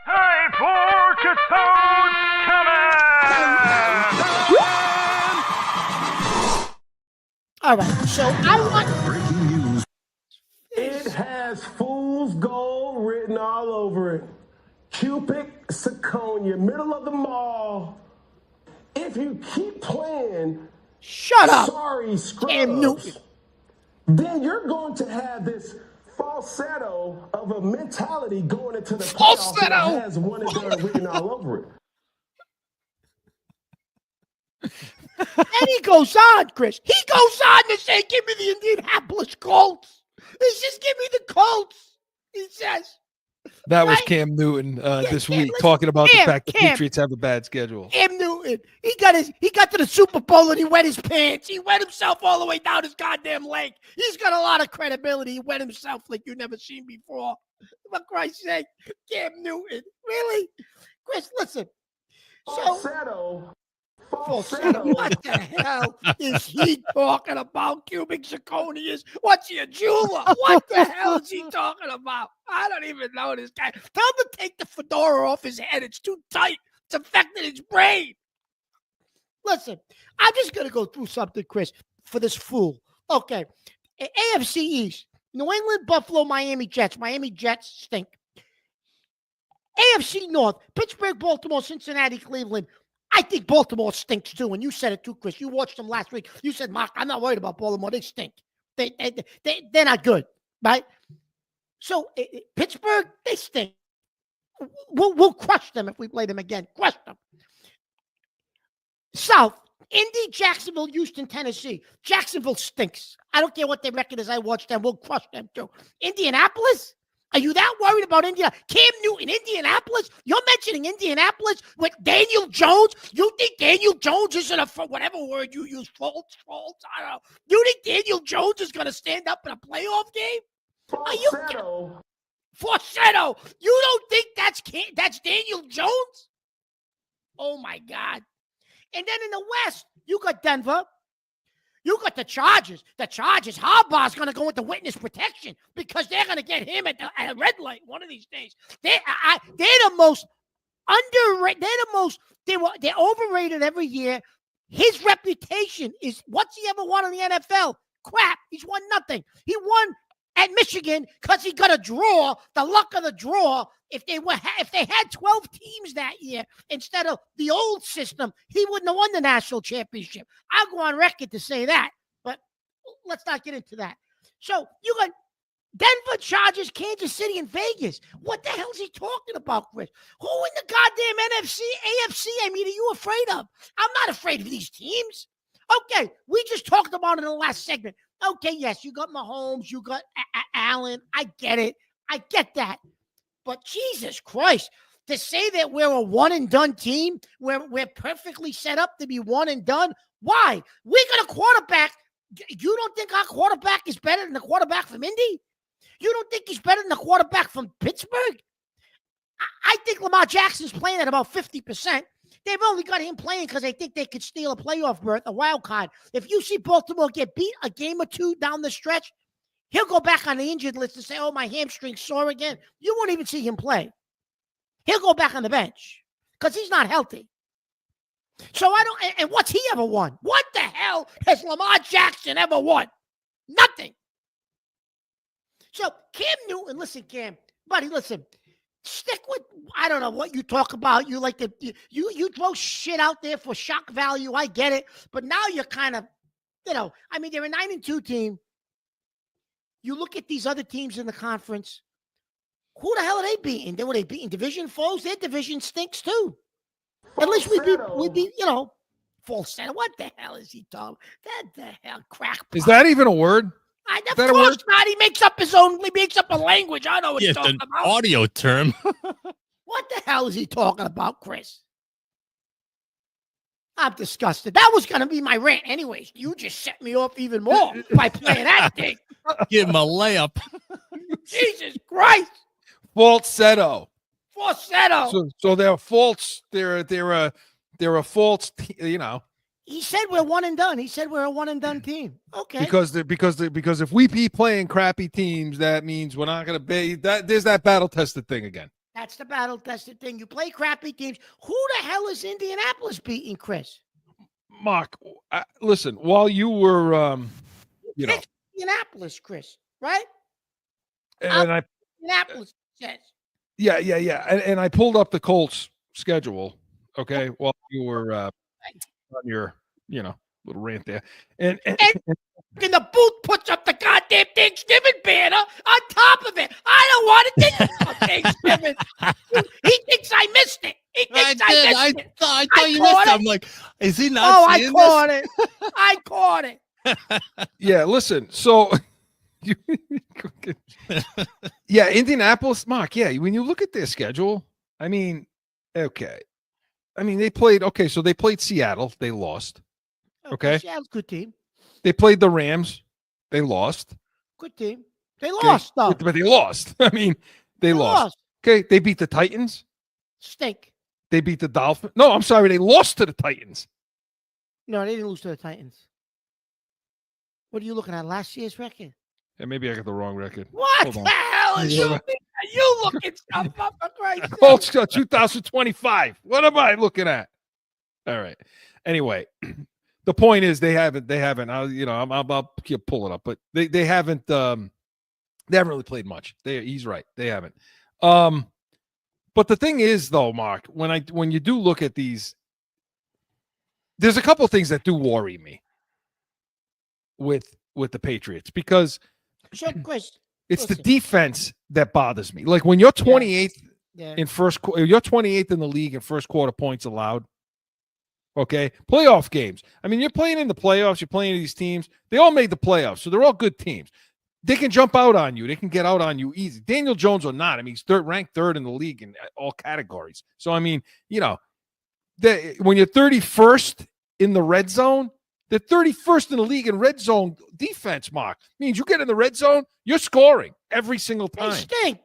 Speaker 1: Time for Catone's Comments!
Speaker 2: All right, so I want...
Speaker 12: Breaking news. It has fool's gold written all over it. Cupid, Seconia, middle of the mall. If you keep playing...
Speaker 2: Shut up!
Speaker 12: Sorry, scrubs. Then you're going to have this falsetto of a mentality going into the playoffs that has one and done written all over it.
Speaker 2: And he goes on, Chris. He goes on to say, give me the Indianapolis Colts. He says, give me the Colts. He says.
Speaker 3: That was Cam Newton this week talking about the fact the Patriots have a bad schedule.
Speaker 2: Cam Newton. He got to the Super Bowl and he wet his pants. He wet himself all the way down his goddamn leg. He's got a lot of credibility. He wet himself like you've never seen before. For Christ's sake, Cam Newton. Really? Chris, listen.
Speaker 12: Falsetto.
Speaker 2: What the hell is he talking about? Cubic zirconias? What's he, a jeweler? What the hell is he talking about? I don't even know this guy. Tell him to take the fedora off his head. It's too tight. It's affecting his brain. Listen, I'm just going to go through something, Chris, for this fool. Okay. AFC East. New England, Buffalo, Miami Jets. Miami Jets stink. AFC North. Pittsburgh, Baltimore, Cincinnati, Cleveland. I think Baltimore stinks too, and you said it too, Chris. You watched them last week. You said, Mark, I'm not worried about Baltimore. They stink. They're not good, right? So Pittsburgh, they stink. We'll crush them if we play them again. Crush them. South, Indy, Jacksonville, Houston, Tennessee. Jacksonville stinks. I don't care what their record is. I watch them. We'll crush them too. Indianapolis, Are you that worried about Indiana? Cam Newton, Indianapolis? You're mentioning Indianapolis with Daniel Jones? You think Daniel Jones isn't whatever word you use, false? I don't know. You think Daniel Jones is going to stand up in a playoff game? Falsetto. You don't think that's Daniel Jones? Oh, my God. And then in the West, you got Denver. You got the Chargers. The Chargers, Harbaugh's going to go into witness protection because they're going to get him at a red light one of these days. They're the most underrated. They're overrated every year. His reputation is, what's he ever won in the NFL? Crap. He's won nothing. He won at Michigan because he got a draw, the luck of the draw. If they had 12 teams that year instead of the old system, he wouldn't have won the national championship. I'll go on record to say that, but let's not get into that. So you got Denver, Chargers, Kansas City, and Vegas. What the hell is he talking about, Chris? Who in the goddamn NFC, AFC, are you afraid of? I'm not afraid of these teams. Okay, we just talked about it in the last segment. Okay, yes, you got Mahomes, you got Allen. I get it. I get that. But Jesus Christ, to say that we're a one-and-done team, we're perfectly set up to be one and done, why? We got a quarterback. You don't think our quarterback is better than the quarterback from Indy? You don't think he's better than the quarterback from Pittsburgh? I think Lamar Jackson's playing at about 50%. They've only got him playing because they think they could steal a playoff berth, a wild card. If you see Baltimore get beat a game or two down the stretch, he'll go back on the injured list and say, oh, my hamstring's sore again. You won't even see him play. He'll go back on the bench because he's not healthy. So and what's he ever won? What the hell has Lamar Jackson ever won? Nothing. So Cam Newton, listen, Cam, buddy, listen. Stick with, I don't know what you talk about. You like to, you throw shit out there for shock value. I get it. But now you're kind of, they're a 9-2 team. You look at these other teams in the conference. Who the hell are they beating? Were they beating division foes? Their division stinks too. At least we beat, falsetto. What the hell is he talking? That the hell crackpot.
Speaker 3: Is that even a word?
Speaker 2: Of course not. He makes up a language. I know what he's talking about.
Speaker 4: Audio term.
Speaker 2: What the hell is he talking about, Chris? I'm disgusted. That was going to be my rant anyways. You just set me off even more by playing that thing.
Speaker 4: Give him a layup.
Speaker 2: Jesus Christ.
Speaker 3: Falsetto.
Speaker 2: So
Speaker 3: they're false. They're a false,
Speaker 2: He said we're one and done. He said we're a one and done team. Okay.
Speaker 3: Because if we be playing crappy teams, that means we're not going to be that. There's that battle tested thing again.
Speaker 2: That's the battle tested thing. You play crappy teams. Who the hell is Indianapolis beating, Chris?
Speaker 3: Mark, listen. While you were,
Speaker 2: Indianapolis, Chris, right?
Speaker 3: And
Speaker 2: Indianapolis says.
Speaker 3: Yeah. And I pulled up the Colts schedule. Okay, while you were on your, little rant there, and
Speaker 2: the booth puts up the goddamn Thanksgiving banner on top of it. I don't want to think about Thanksgiving. He thinks I missed it. He thinks I missed it.
Speaker 4: I thought you missed it. I'm like, is he not?
Speaker 2: Oh, I caught it. I caught it.
Speaker 3: Yeah, listen. So, yeah, Indianapolis, Mark. Yeah, when you look at their schedule, okay. They played. Okay, so they played Seattle. They lost. Okay.
Speaker 2: Seattle's a good team.
Speaker 3: They played the Rams. They lost.
Speaker 2: Good team. They lost, though.
Speaker 3: But they lost. They lost. Okay. They beat the Titans.
Speaker 2: Stink.
Speaker 3: They beat the Dolphins. No, I'm sorry. They lost to the Titans.
Speaker 2: No, they didn't lose to the Titans. What are you looking at? Last year's record?
Speaker 3: Yeah, maybe I got the wrong record.
Speaker 2: What the hell is you looking stuff up for Christ's sake?
Speaker 3: Colts 2025. What am I looking at? All right. Anyway, the point is they haven't. I'll pull it up, but they haven't. They haven't really played much. He's right. They haven't. But the thing is, though, Mark, when you do look at these, there's a couple of things that do worry me with the Patriots because it's the defense that bothers me. Like when you're 28th in first quarter, you're 28th in the league in first quarter points allowed. Okay, playoff games. You're playing in the playoffs. You're playing these teams. They all made the playoffs, so they're all good teams. they can jump out on you. They can get out on you easy. Daniel Jones or not. I mean, he's ranked third in the league in all categories. So, I mean, when you're 31st in the red zone, the 31st in the league in red zone defense, Mark, means you get in the red zone, you're scoring every single time.
Speaker 2: They stink.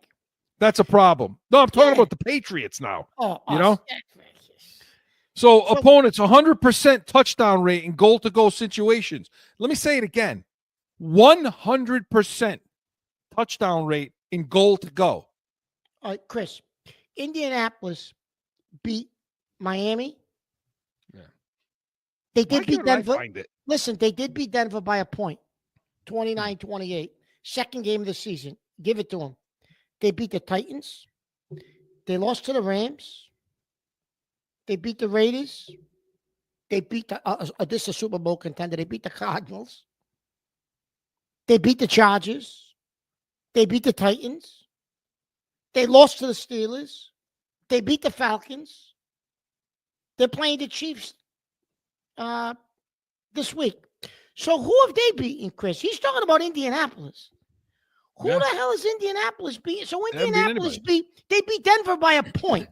Speaker 3: That's a problem. No, I'm talking about the Patriots now. So opponents, 100% touchdown rate in goal-to-goal situations. Let me say it again. 100% touchdown rate in goal-to-go.
Speaker 2: All right, Chris, Indianapolis beat Miami.
Speaker 3: Yeah.
Speaker 2: They did beat Denver.
Speaker 3: It?
Speaker 2: Listen, they did beat Denver by a point, 29-28. Second game of the season. Give it to them. They beat the Titans. They lost to the Rams. They beat the Raiders. They beat this is a Super Bowl contender. They beat the Cardinals. They beat the Chargers. They beat the Titans. They lost to the Steelers. They beat the Falcons. They're playing the Chiefs this week. So who have they beaten, Chris? He's talking about Indianapolis. Who the hell is Indianapolis beating? So Indianapolis they beat Denver by a point.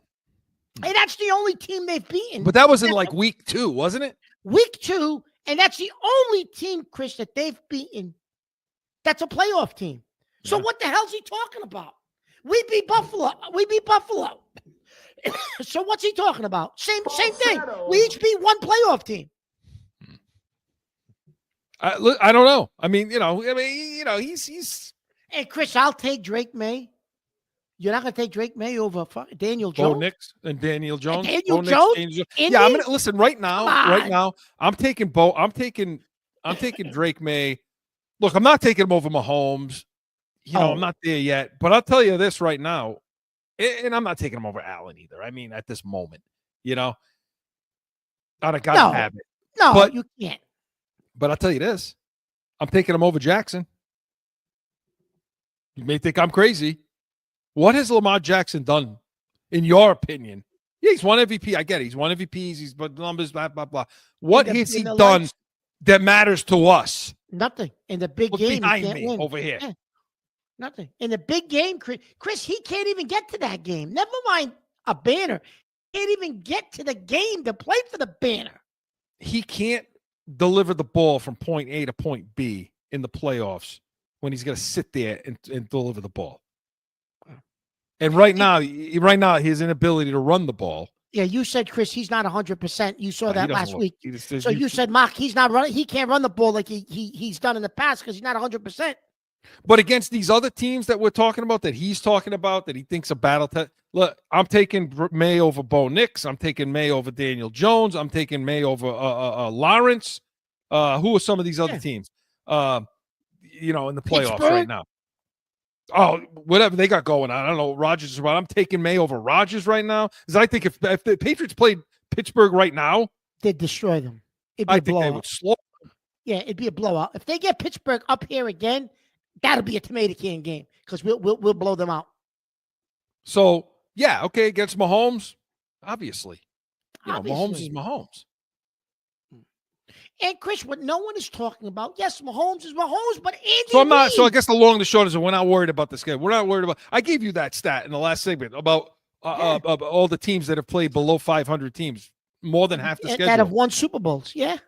Speaker 2: And that's the only team they've beaten.
Speaker 3: But that was in like week 2, wasn't it?
Speaker 2: Week 2, and that's the only team, Chris, that they've beaten. That's a playoff team. So what the hell's he talking about? We beat Buffalo. So what's he talking about? Same thing. We each beat one playoff team.
Speaker 3: I don't know. I mean, he's.
Speaker 2: Hey, Chris, I'll take Drake May. You're not going to take Drake May over Daniel Jones?
Speaker 3: Bo Nix and Daniel Jones.
Speaker 2: Daniel Jones?
Speaker 3: Yeah, I'm gonna listen right now. I'm taking Bo. I'm taking Drake May. Look, I'm not taking him over Mahomes. I'm not there yet. But I'll tell you this right now, and I'm not taking him over Allen either. I mean, at this moment, out of God's habit.
Speaker 2: No,
Speaker 3: but
Speaker 2: you can't.
Speaker 3: But I'll tell you this, I'm taking him over Jackson. You may think I'm crazy. What has Lamar Jackson done, in your opinion? Yeah, he's won MVP. I get it. He's won MVPs. He's numbers, blah, blah, blah. What has he done that matters to us?
Speaker 2: Nothing. In the big game,
Speaker 3: behind
Speaker 2: he can't
Speaker 3: me
Speaker 2: win.
Speaker 3: over here.
Speaker 2: Yeah. Nothing. In the big game, Chris, he can't even get to that game. Never mind a banner. Can't even get to the game to play for the banner.
Speaker 3: He can't deliver the ball from point A to point B in the playoffs when he's going to sit there and deliver the ball. And right now, his inability to run the ball.
Speaker 2: Yeah, you said, Chris, he's not 100%. You saw that last week.
Speaker 3: So
Speaker 2: you said, Mark, he's not running. He can't run the ball like he's done in the past because he's not 100%.
Speaker 3: But against these other teams that we're talking about, that he's talking about, that he thinks a battle test. Look, I'm taking May over Bo Nix. I'm taking May over Daniel Jones. I'm taking May over Lawrence. Who are some of these other teams? In the playoffs
Speaker 2: Pittsburgh?
Speaker 3: right now. Oh, whatever they got going on. I don't know. Rodgers is right. I'm taking May over Rodgers right now. Because I think if the Patriots played Pittsburgh right now,
Speaker 2: they'd destroy them.
Speaker 3: I think they would slow.
Speaker 2: Yeah, it'd be a blowout. If they get Pittsburgh up here again, that'll be a tomato can game because we'll blow them out.
Speaker 3: So yeah, okay, against Mahomes, obviously. Mahomes is Mahomes.
Speaker 2: And Chris, what no one is talking about, yes, Mahomes is Mahomes, but Andy
Speaker 3: So I'm not.
Speaker 2: Reid,
Speaker 3: So I guess the long and the short is that we're not worried about this game. We're not worried about. I gave you that stat in the last segment about all the teams that have played below 500 teams, more than half the schedule
Speaker 2: that have won Super Bowls. Yeah,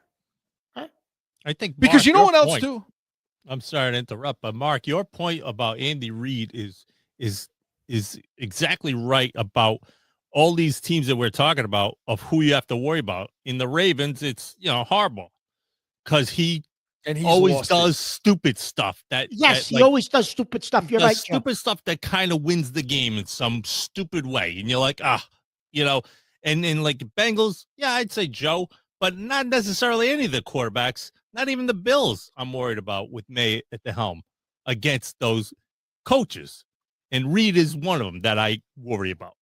Speaker 4: I think
Speaker 3: because
Speaker 4: Mark,
Speaker 3: you know what else
Speaker 4: point,
Speaker 3: too.
Speaker 4: I'm sorry to interrupt, but Mark, your point about Andy Reid is exactly right about all these teams that we're talking about of who you have to worry about. In the Ravens, it's horrible because he always does stupid stuff.
Speaker 2: He always does stupid stuff. You're right.
Speaker 4: Stupid stuff that kind of wins the game in some stupid way, and you're like, and then like the Bengals, yeah, I'd say Joe, but not necessarily any of the quarterbacks. Not even the Bills I'm worried about with May at the helm against those coaches. And Reid is one of them that I worry about.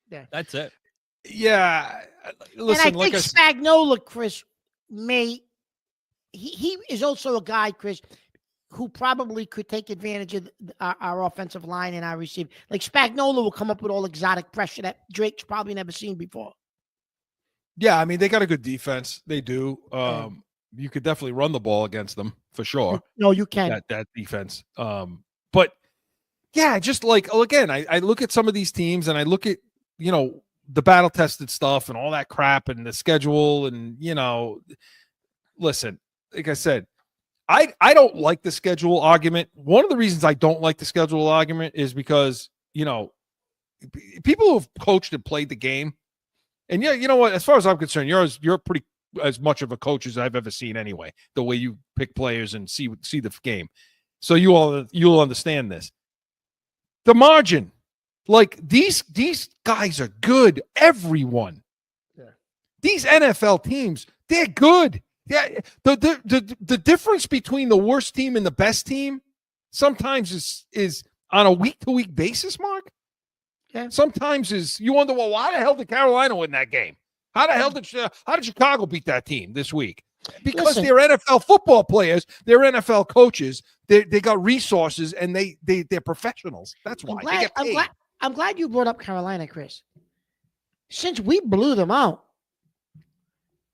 Speaker 2: Yeah.
Speaker 4: That's it.
Speaker 3: Yeah. Listen,
Speaker 2: and I think Spagnuolo, Chris, he is also a guy, Chris, who probably could take advantage of our offensive line and our receiver. Like Spagnuolo will come up with all exotic pressure that Drake's probably never seen before.
Speaker 3: Yeah, I mean, they got a good defense. They do. you could definitely run the ball against them for sure.
Speaker 2: No, you can.
Speaker 3: That defense. But yeah, just like, again, I look at some of these teams and I look at, the battle tested stuff and all that crap and the schedule and, listen, like I said, I don't like the schedule argument. One of the reasons I don't like the schedule argument is because, people who've coached and played the game, and yeah, you know what, as far as I'm concerned, you're pretty as much of a coach as I've ever seen anyway, the way you pick players and see the game. So you'll understand this. The margin, like these guys are good. Everyone. Yeah. These NFL teams, they're good. Yeah. The difference between the worst team and the best team sometimes is on a week-to-week basis, Mark. Yeah. Sometimes you wonder, well, why the hell did Carolina win that game? How did Chicago beat that team this week? Because they're NFL football players, they're NFL coaches, they got resources, and they're professionals. That's why they get paid.
Speaker 2: I'm glad you brought up Carolina, Chris. Since we blew them out,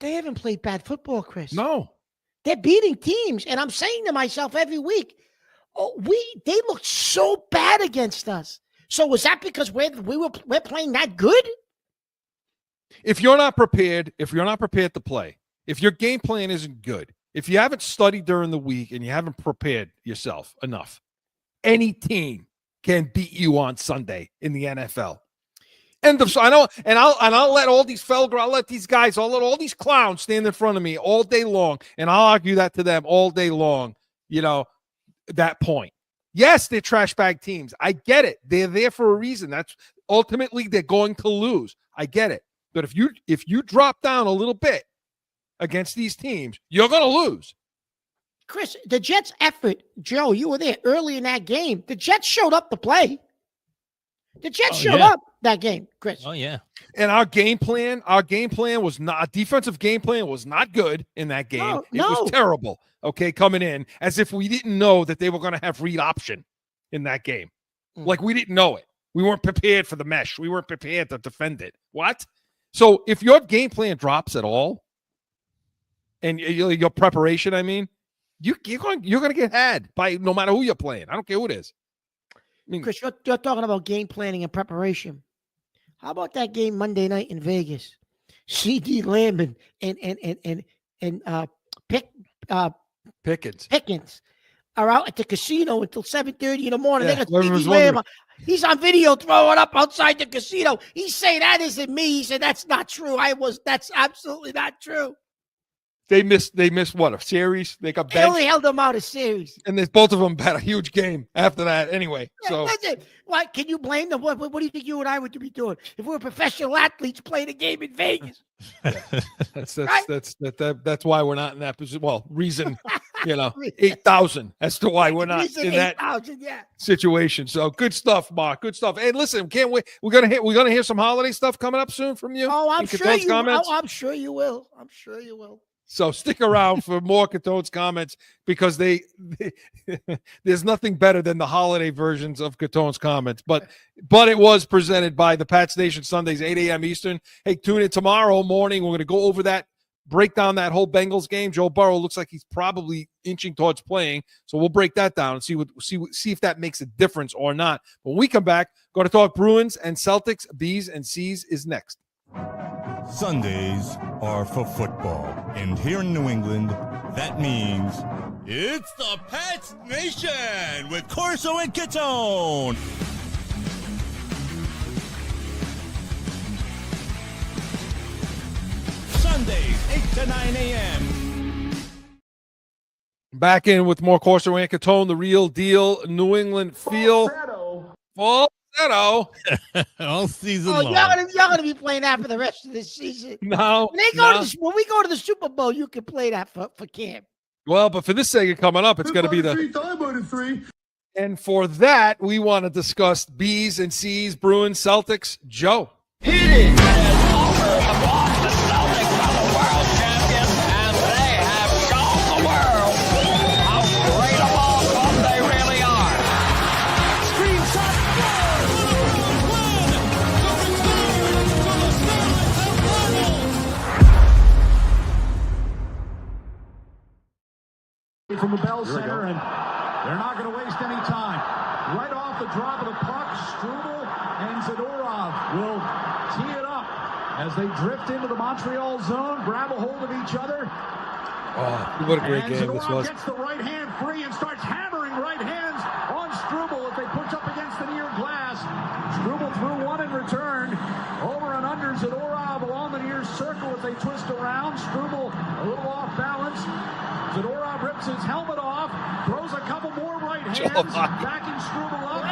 Speaker 2: they haven't played bad football, Chris.
Speaker 3: No.
Speaker 2: They're beating teams, and I'm saying to myself every week, they looked so bad against us. So was that because we're playing that good?
Speaker 3: If you're not prepared to play, if your game plan isn't good, if you haven't studied during the week and you haven't prepared yourself enough, any team can beat you on Sunday in the NFL. I'll let all these I'll let all these clowns stand in front of me all day long, and I'll argue that to them all day long. That point. Yes, they're trash bag teams. I get it. They're there for a reason. That's ultimately they're going to lose. I get it. But if you drop down a little bit against these teams, you're going to lose.
Speaker 2: Chris, the Jets' effort, Joe, you were there early in that game. The Jets showed up to play. The Jets showed up that game, Chris.
Speaker 4: Oh, yeah.
Speaker 3: And our defensive game plan was not good in that game. It was terrible, coming in as if we didn't know that they were going to have read option in that game. Like we didn't know it. We weren't prepared for the mesh. We weren't prepared to defend it. What? So if your game plan drops at all, and your preparation, you're going to get had by no matter who you're playing. I don't care who it is.
Speaker 2: Chris, you're talking about game planning and preparation. How about that game Monday night in Vegas? C.D. Lamb and Pickens are out at the casino until 7:30 in the morning.
Speaker 3: Yeah,
Speaker 2: they got C.D. Lamb. He's on video throwing up outside the casino. He's saying that isn't me. He said that's not true. That's absolutely not true.
Speaker 3: They missed what, a series? They got benched.
Speaker 2: They only held them out a series.
Speaker 3: And both of them had a huge game after that anyway.
Speaker 2: Yeah,
Speaker 3: so
Speaker 2: listen, what can you blame them? What do you think you and I would be doing if we were professional athletes playing a game in Vegas?
Speaker 3: That's why we're not in that position. Well, reason 8,000 as to why we're not in that situation. So good stuff, Mark. Good stuff. Hey, listen, can't wait. We're gonna hear some holiday stuff coming up soon from you.
Speaker 2: Oh, I'm sure you will. I'm sure you will.
Speaker 3: So stick around for more Catone's comments because there's nothing better than the holiday versions of Catone's comments. But it was presented by the Pats Nation Sundays, 8 a.m. Eastern. Hey, tune in tomorrow morning. We're going to go over that, break down that whole Bengals game. Joe Burrow looks like he's probably inching towards playing. So we'll break that down and see if that makes a difference or not. When we come back, going to talk Bruins and Celtics. B's and C's is next.
Speaker 6: Sundays are for football. And here in New England, that means it's the Pats Nation with Corso and Catone. Sundays, 8 to 9 a.m.
Speaker 3: Back in with more Corso and Catone, the real deal, New England feel. Falsetto.
Speaker 4: All season long.
Speaker 2: Y'all gonna be playing that for the rest of the season.
Speaker 3: No.
Speaker 2: When we go to the Super Bowl, you can play that for camp.
Speaker 3: Well, but for this segment coming up, it's going to be the. And for that, we want to discuss B's and C's, Bruins, Celtics. Joe.
Speaker 1: Hit it! The Boston Celtics are the world champions, and they have shown the world how great a ball club they really are.
Speaker 11: Screenshot. from the Bell Center, and they're not going to waste any time. Right off the drop of the puck, Struble and Zadorov will tee it up as they drift into the Montreal zone, grab a hold of each other.
Speaker 3: Oh, what a great
Speaker 11: and
Speaker 3: game
Speaker 11: Zadorov
Speaker 3: this was.
Speaker 11: gets the right hand free and starts hammering right hands on Struble as they push up against the near glass. Struble threw one in return. Over and under Zadorov along the near circle as they twist around. Struble a little off balance. Zadorov rips his helmet off, throws a couple more right hands, backing Struble up.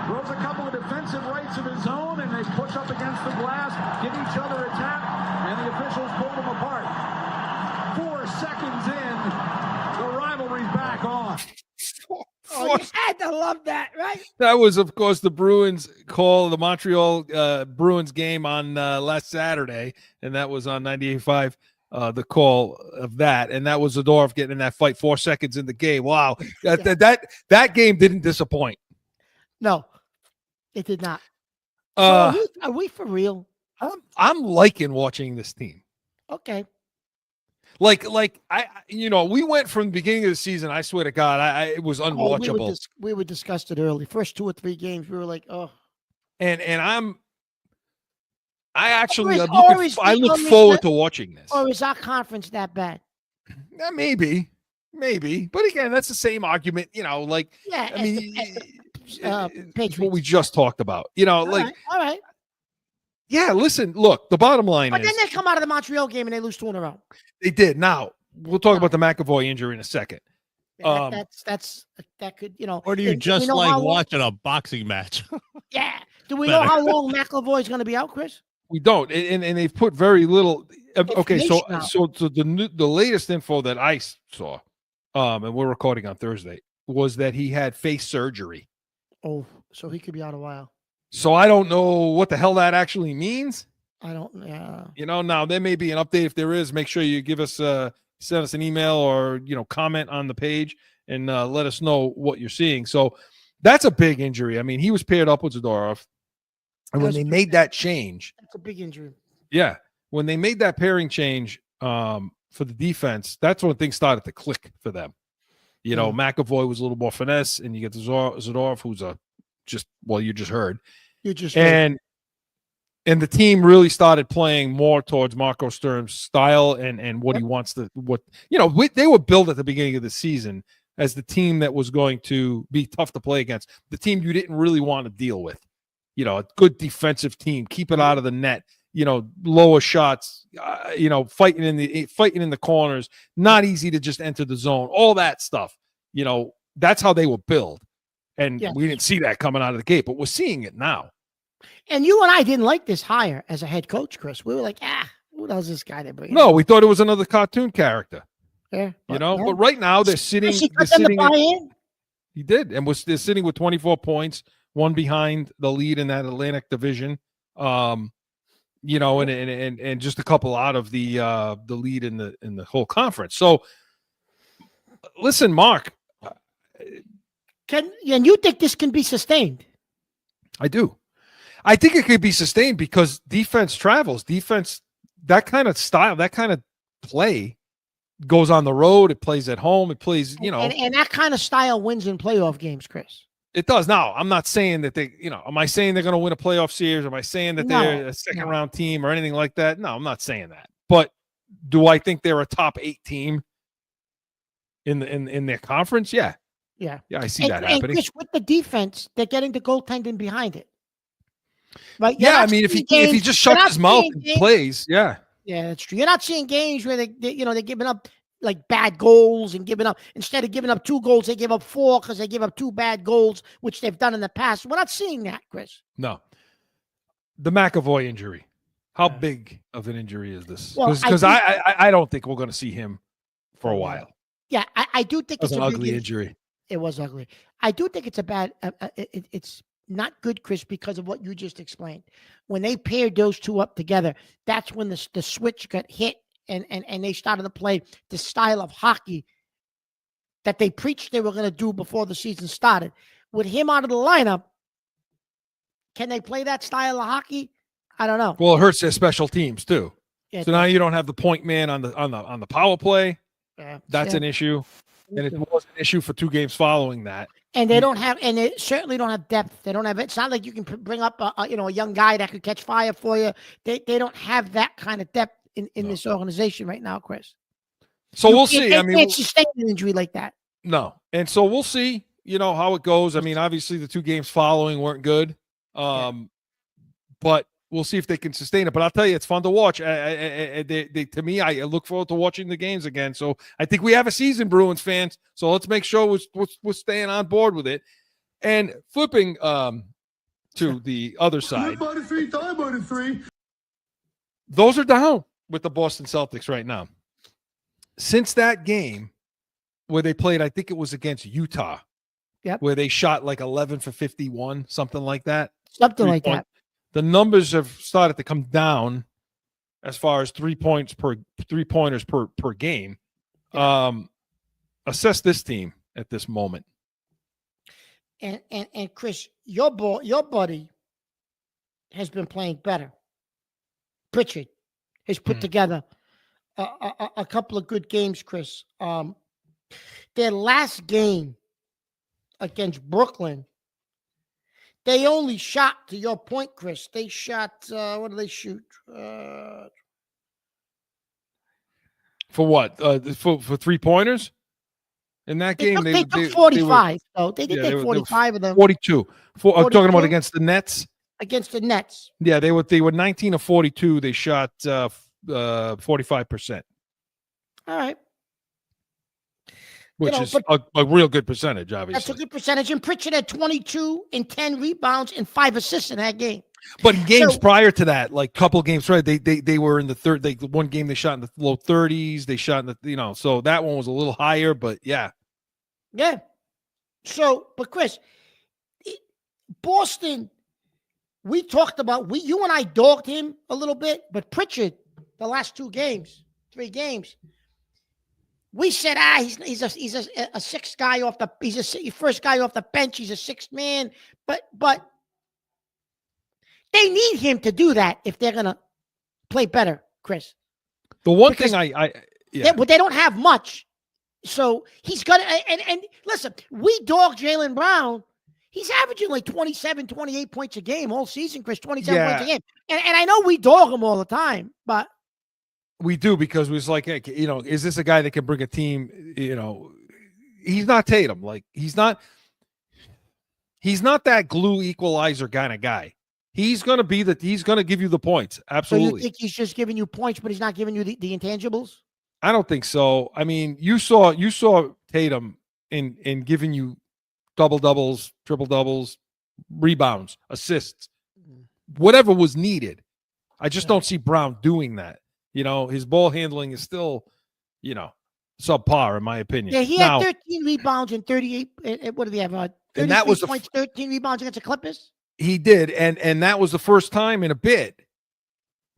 Speaker 11: Throws a couple of defensive rights of his own, and they push up against the glass, give each other a tap, and the officials pull them apart. 4 seconds in, the rivalry's back on.
Speaker 2: Oh, you had to love that, right?
Speaker 3: That was, of course, the Bruins call, the Montreal Bruins game on last Saturday, and that was on 98.5. The call of that, and that was Zadorov getting in that fight 4 seconds in the game. Wow, that game didn't disappoint.
Speaker 2: No, it did not. So are we for real?
Speaker 3: I'm liking watching this team.
Speaker 2: Okay.
Speaker 3: Like we went from the beginning of the season. I swear to God, it was unwatchable.
Speaker 2: We were disgusted early. First 2 or 3 games, we were like, oh.
Speaker 3: And I look forward to watching this.
Speaker 2: Or is our conference that bad?
Speaker 3: Yeah, maybe. But again, that's the same argument, like,
Speaker 2: yeah,
Speaker 3: I mean,
Speaker 2: Patriots.
Speaker 3: what we just talked about,
Speaker 2: all right.
Speaker 3: Yeah, listen, look, the bottom line is.
Speaker 2: But then they come out of the Montreal game and they lose 2 in a row.
Speaker 3: They did. Now, we'll talk about the McAvoy injury in a second.
Speaker 2: That could,
Speaker 4: Or do you just like watching a boxing match?
Speaker 2: Yeah. Do we know how long McAvoy is going to be out, Chris?
Speaker 3: We don't, and they've put very little. Okay, so the latest info that I saw, and we're recording on Thursday, was that he had face surgery.
Speaker 2: Oh, so he could be out a while.
Speaker 3: So I don't know what the hell that actually means.
Speaker 2: I don't. Yeah.
Speaker 3: Now there may be an update. If there is, make sure you give us send us an email or comment on the page and let us know what you're seeing. So that's a big injury. I mean, he was paired up with Zadorov. And when they made that change,
Speaker 2: that's a big injury.
Speaker 3: Yeah, when they made that pairing change for the defense, that's when things started to click for them. McAvoy was a little more finesse, and you get Zadorov, who's you just heard. And the team really started playing more towards Marco Sturm's style and what he wants to. They were built at the beginning of the season as the team that was going to be tough to play against, the team you didn't really want to deal with. A good defensive team, keep it out of the net, lower shots, fighting in the corners, not easy to just enter the zone, all that stuff. That's how they were built. And we didn't see that coming out of the gate, but we're seeing it now.
Speaker 2: And you and I didn't like this hire as a head coach, Chris. We were like, who knows this guy they bring?
Speaker 3: No, we thought it was another cartoon character.
Speaker 2: Yeah.
Speaker 3: But right now they're sitting. He did, and they're sitting with 24 points. One behind the lead in that Atlantic division, and just a couple out of the lead in the whole conference. So, listen, Mark,
Speaker 2: and you think this can be sustained?
Speaker 3: I do. I think it could be sustained because defense travels. Defense, that kind of style, that kind of play goes on the road. It plays at home. It plays,
Speaker 2: and that kind of style wins in playoff games, Chris.
Speaker 3: It does. Now, I'm not saying that am I saying they're going to win a playoff series? Am I saying that they're a second round team or anything like that? No, I'm not saying that. But do I think they're a top 8 team in their conference? Yeah.
Speaker 2: Yeah.
Speaker 3: Yeah, I see that happening. And
Speaker 2: Chris, with the defense, they're getting the goaltending behind it. Right?
Speaker 3: Yeah, I mean, if he just shuts his mouth and plays, yeah.
Speaker 2: Yeah, that's true. You're not seeing games where they're giving up like bad goals and instead of giving up 2 goals, they give up 4 because they give up 2 bad goals, which they've done in the past. We're not seeing that, Chris.
Speaker 3: No. The McAvoy injury. How big of an injury is this?
Speaker 2: Well,
Speaker 3: Because I don't think we're going to see him for a while.
Speaker 2: Yeah, I do think
Speaker 3: it's an ugly injury.
Speaker 2: It was ugly. I do think it's a bad. It's not good, Chris, because of what you just explained. When they paired those 2 up together, that's when the switch got hit. And they started to play the style of hockey that they preached they were going to do before the season started. With him out of the lineup, can they play that style of hockey? I don't know.
Speaker 3: Well, it hurts their special teams too.
Speaker 2: Yeah,
Speaker 3: so now you don't have the point man on the power play.
Speaker 2: Yeah,
Speaker 3: That's an issue. and it was an issue for 2 games following that.
Speaker 2: And they don't have, and they certainly don't have depth. They don't have. It's not like you can bring up a young guy that could catch fire for you. They don't have that kind of depth in this organization right now, Chris.
Speaker 3: So we'll see.
Speaker 2: They can't sustain an injury like that.
Speaker 3: No, and so we'll see. How it goes. I mean, obviously the 2 games following weren't good, but we'll see if they can sustain it. But I'll tell you, it's fun to watch. To me, I look forward to watching the games again. So I think we have a season, Bruins fans. So let's make sure we're staying on board with it. And flipping to the other side, those are down with the Boston Celtics right now. Since that game where they played, I think it was against Utah, where they shot like 11 for 51, something like that.
Speaker 2: Something like that.
Speaker 3: The numbers have started to come down as far as 3-pointers per game. Assess this team at this moment.
Speaker 2: And Chris, your buddy has been playing better. Pritchard has put together a couple of good games, Chris. Their last game against Brooklyn, they only shot, to your point, Chris, they shot, what did they shoot?
Speaker 3: For what? For 3-pointers? In that game,
Speaker 2: they took 45. They did 45 of them.
Speaker 3: 42. I'm talking about against the Nets?
Speaker 2: Against the Nets.
Speaker 3: Yeah, they were 19 of 42. They shot 45%.
Speaker 2: All right.
Speaker 3: Which is a real good percentage, obviously.
Speaker 2: That's a good percentage. And Pritchard had 22 and 10 rebounds and 5 assists in that game.
Speaker 3: But in games prior to that, like couple games prior, they were in the third. One game they shot in the low 30s. They shot in the so that one was a little higher. But yeah.
Speaker 2: So, but Chris, Boston, we talked about you and I dogged him a little bit, but Pritchard, the last 3 games, we said, he's a sixth guy off the, he's a first guy off the bench. He's a sixth man, but they need him to do that if they're gonna play better, Chris.
Speaker 3: The one thing
Speaker 2: but they don't have much, so he's gonna. And listen, we dog Jaylen Brown. He's averaging like 27, 28 points a game all season, Chris. 27 points a game, and I know we dog him all the time, but.
Speaker 3: We do, because we was like, hey, is this a guy that can bring a team? He's not Tatum. Like he's not that glue equalizer kind of guy. He's gonna give you the points. Absolutely.
Speaker 2: So you think he's just giving you points, but he's not giving you the intangibles?
Speaker 3: I don't think so. I mean, you saw Tatum in giving you double doubles, triple doubles, rebounds, assists, whatever was needed. I just don't see Brown doing that. His ball handling is still, subpar in my opinion.
Speaker 2: Yeah, he had 13 rebounds and 38. What did he have? 33
Speaker 3: and that was
Speaker 2: points, 13 rebounds against the Clippers.
Speaker 3: He did, and that was the first time in a bit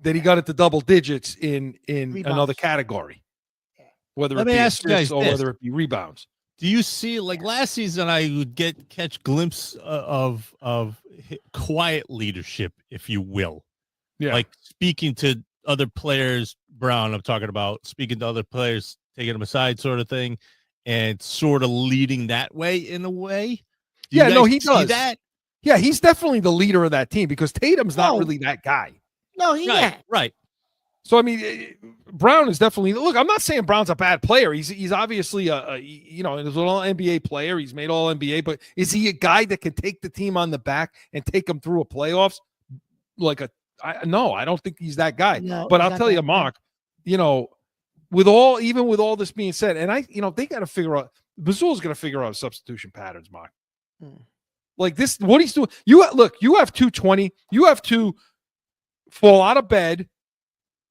Speaker 3: that he got into double digits in another category. Whether it be assists or whether it be rebounds.
Speaker 4: Do you see, like last season, I would catch glimpse of quiet leadership, if you will.
Speaker 3: Yeah,
Speaker 4: like speaking to other players, Brown, I'm talking about speaking to other players, taking them aside sort of thing, and sort of leading that way in a way.
Speaker 3: He does that. Yeah, he's definitely the leader of that team, because Tatum's not really that guy.
Speaker 2: No, he's not.
Speaker 4: Right.
Speaker 3: So, I mean, Brown is definitely, look, I'm not saying Brown's a bad player. He's obviously he's an all NBA player. He's made all NBA, but is he a guy that can take the team on the back and take them through a playoffs? No, I don't think he's that guy.
Speaker 2: No,
Speaker 3: but I'll tell you, Mark, with all this being said, and they got to figure out, Missoula's going to figure out substitution patterns, Mark. Like this, what he's doing. You have 220. You have to fall out of bed,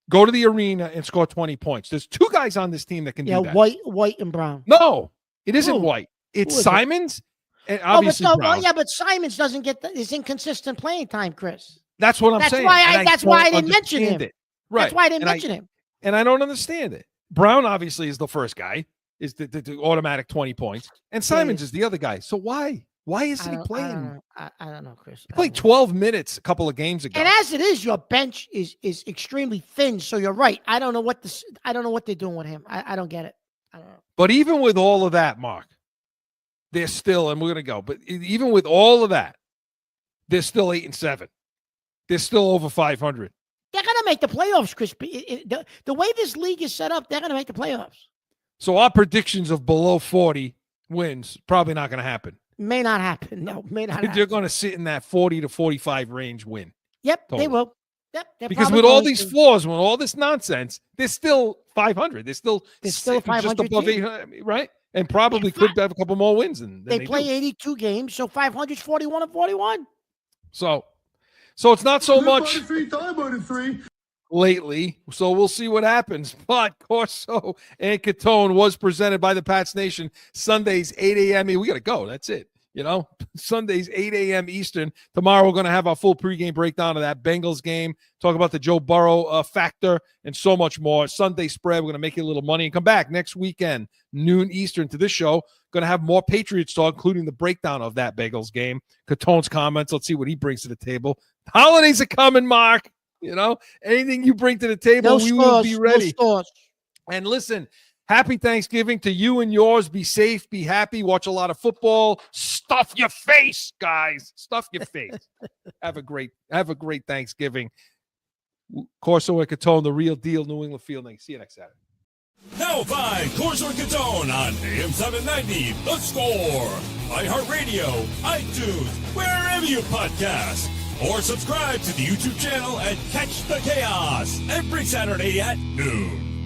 Speaker 3: go to the arena, and score 20 points. There's 2 guys on this team that can do that.
Speaker 2: White and Brown.
Speaker 3: No, it isn't White. It's Simons and obviously Brown.
Speaker 2: But Simons doesn't get his inconsistent playing time, Chris.
Speaker 3: That's what I'm saying.
Speaker 2: That's why I didn't mention him.
Speaker 3: Right.
Speaker 2: That's why I didn't mention him.
Speaker 3: And I don't understand it. Brown obviously is the first guy, is the automatic 20 points, and Simons is the other guy. So why? Why isn't he playing?
Speaker 2: I don't know, Chris.
Speaker 3: He played 12 minutes a couple of games ago.
Speaker 2: And as it is, your bench is extremely thin. So you're right. I don't know what they're doing with him. I don't get it. I don't know.
Speaker 3: But even with all of that, Mark, they're still, and we're going to go, but even with all of that, they're still 8-7. They're still over 500.
Speaker 2: They're going to make the playoffs, Chris. The way this league is set up, they're going to make the playoffs.
Speaker 3: So our predictions of below 40 wins probably not going to happen.
Speaker 2: May not happen. No, may not happen.
Speaker 3: They're going to sit in that 40 to 45 range win.
Speaker 2: Yep,
Speaker 3: total.
Speaker 2: they will. Yep,
Speaker 3: because with all these flaws, with all this nonsense, they're still 500. They're still
Speaker 2: a
Speaker 3: just
Speaker 2: 500
Speaker 3: above
Speaker 2: team.
Speaker 3: 800, right? And probably could have a couple more wins than
Speaker 2: they play
Speaker 3: do.
Speaker 2: 82 games, so 500 is 41 and 41.
Speaker 3: So it's not so much lately. So we'll see what happens. But Corso and Catone was presented by the Pats Nation Sundays 8 a.m. We got to go. That's it. Sundays 8 a.m. Eastern. Tomorrow we're going to have our full pregame breakdown of that Bengals game. Talk about the Joe Burrow factor and so much more. Sunday spread. We're going to make you a little money and come back next weekend, noon Eastern, to this show. Going to have more Patriots talk, including the breakdown of that Bengals game. Catone's comments. Let's see what he brings to the table. Holidays are coming, Mark. Anything you bring to the table, we will be ready. And listen, happy Thanksgiving to you and yours. Be safe, be happy, watch a lot of football. Stuff your face, guys. Stuff your face. Have a great Thanksgiving. Corso and Catone, the real deal, New England Field. See you next Saturday.
Speaker 6: Now find Corso and Catone on AM 790, The Score, iHeartRadio, iTunes, wherever you podcast. Or subscribe to the YouTube channel and catch the chaos every Saturday at noon.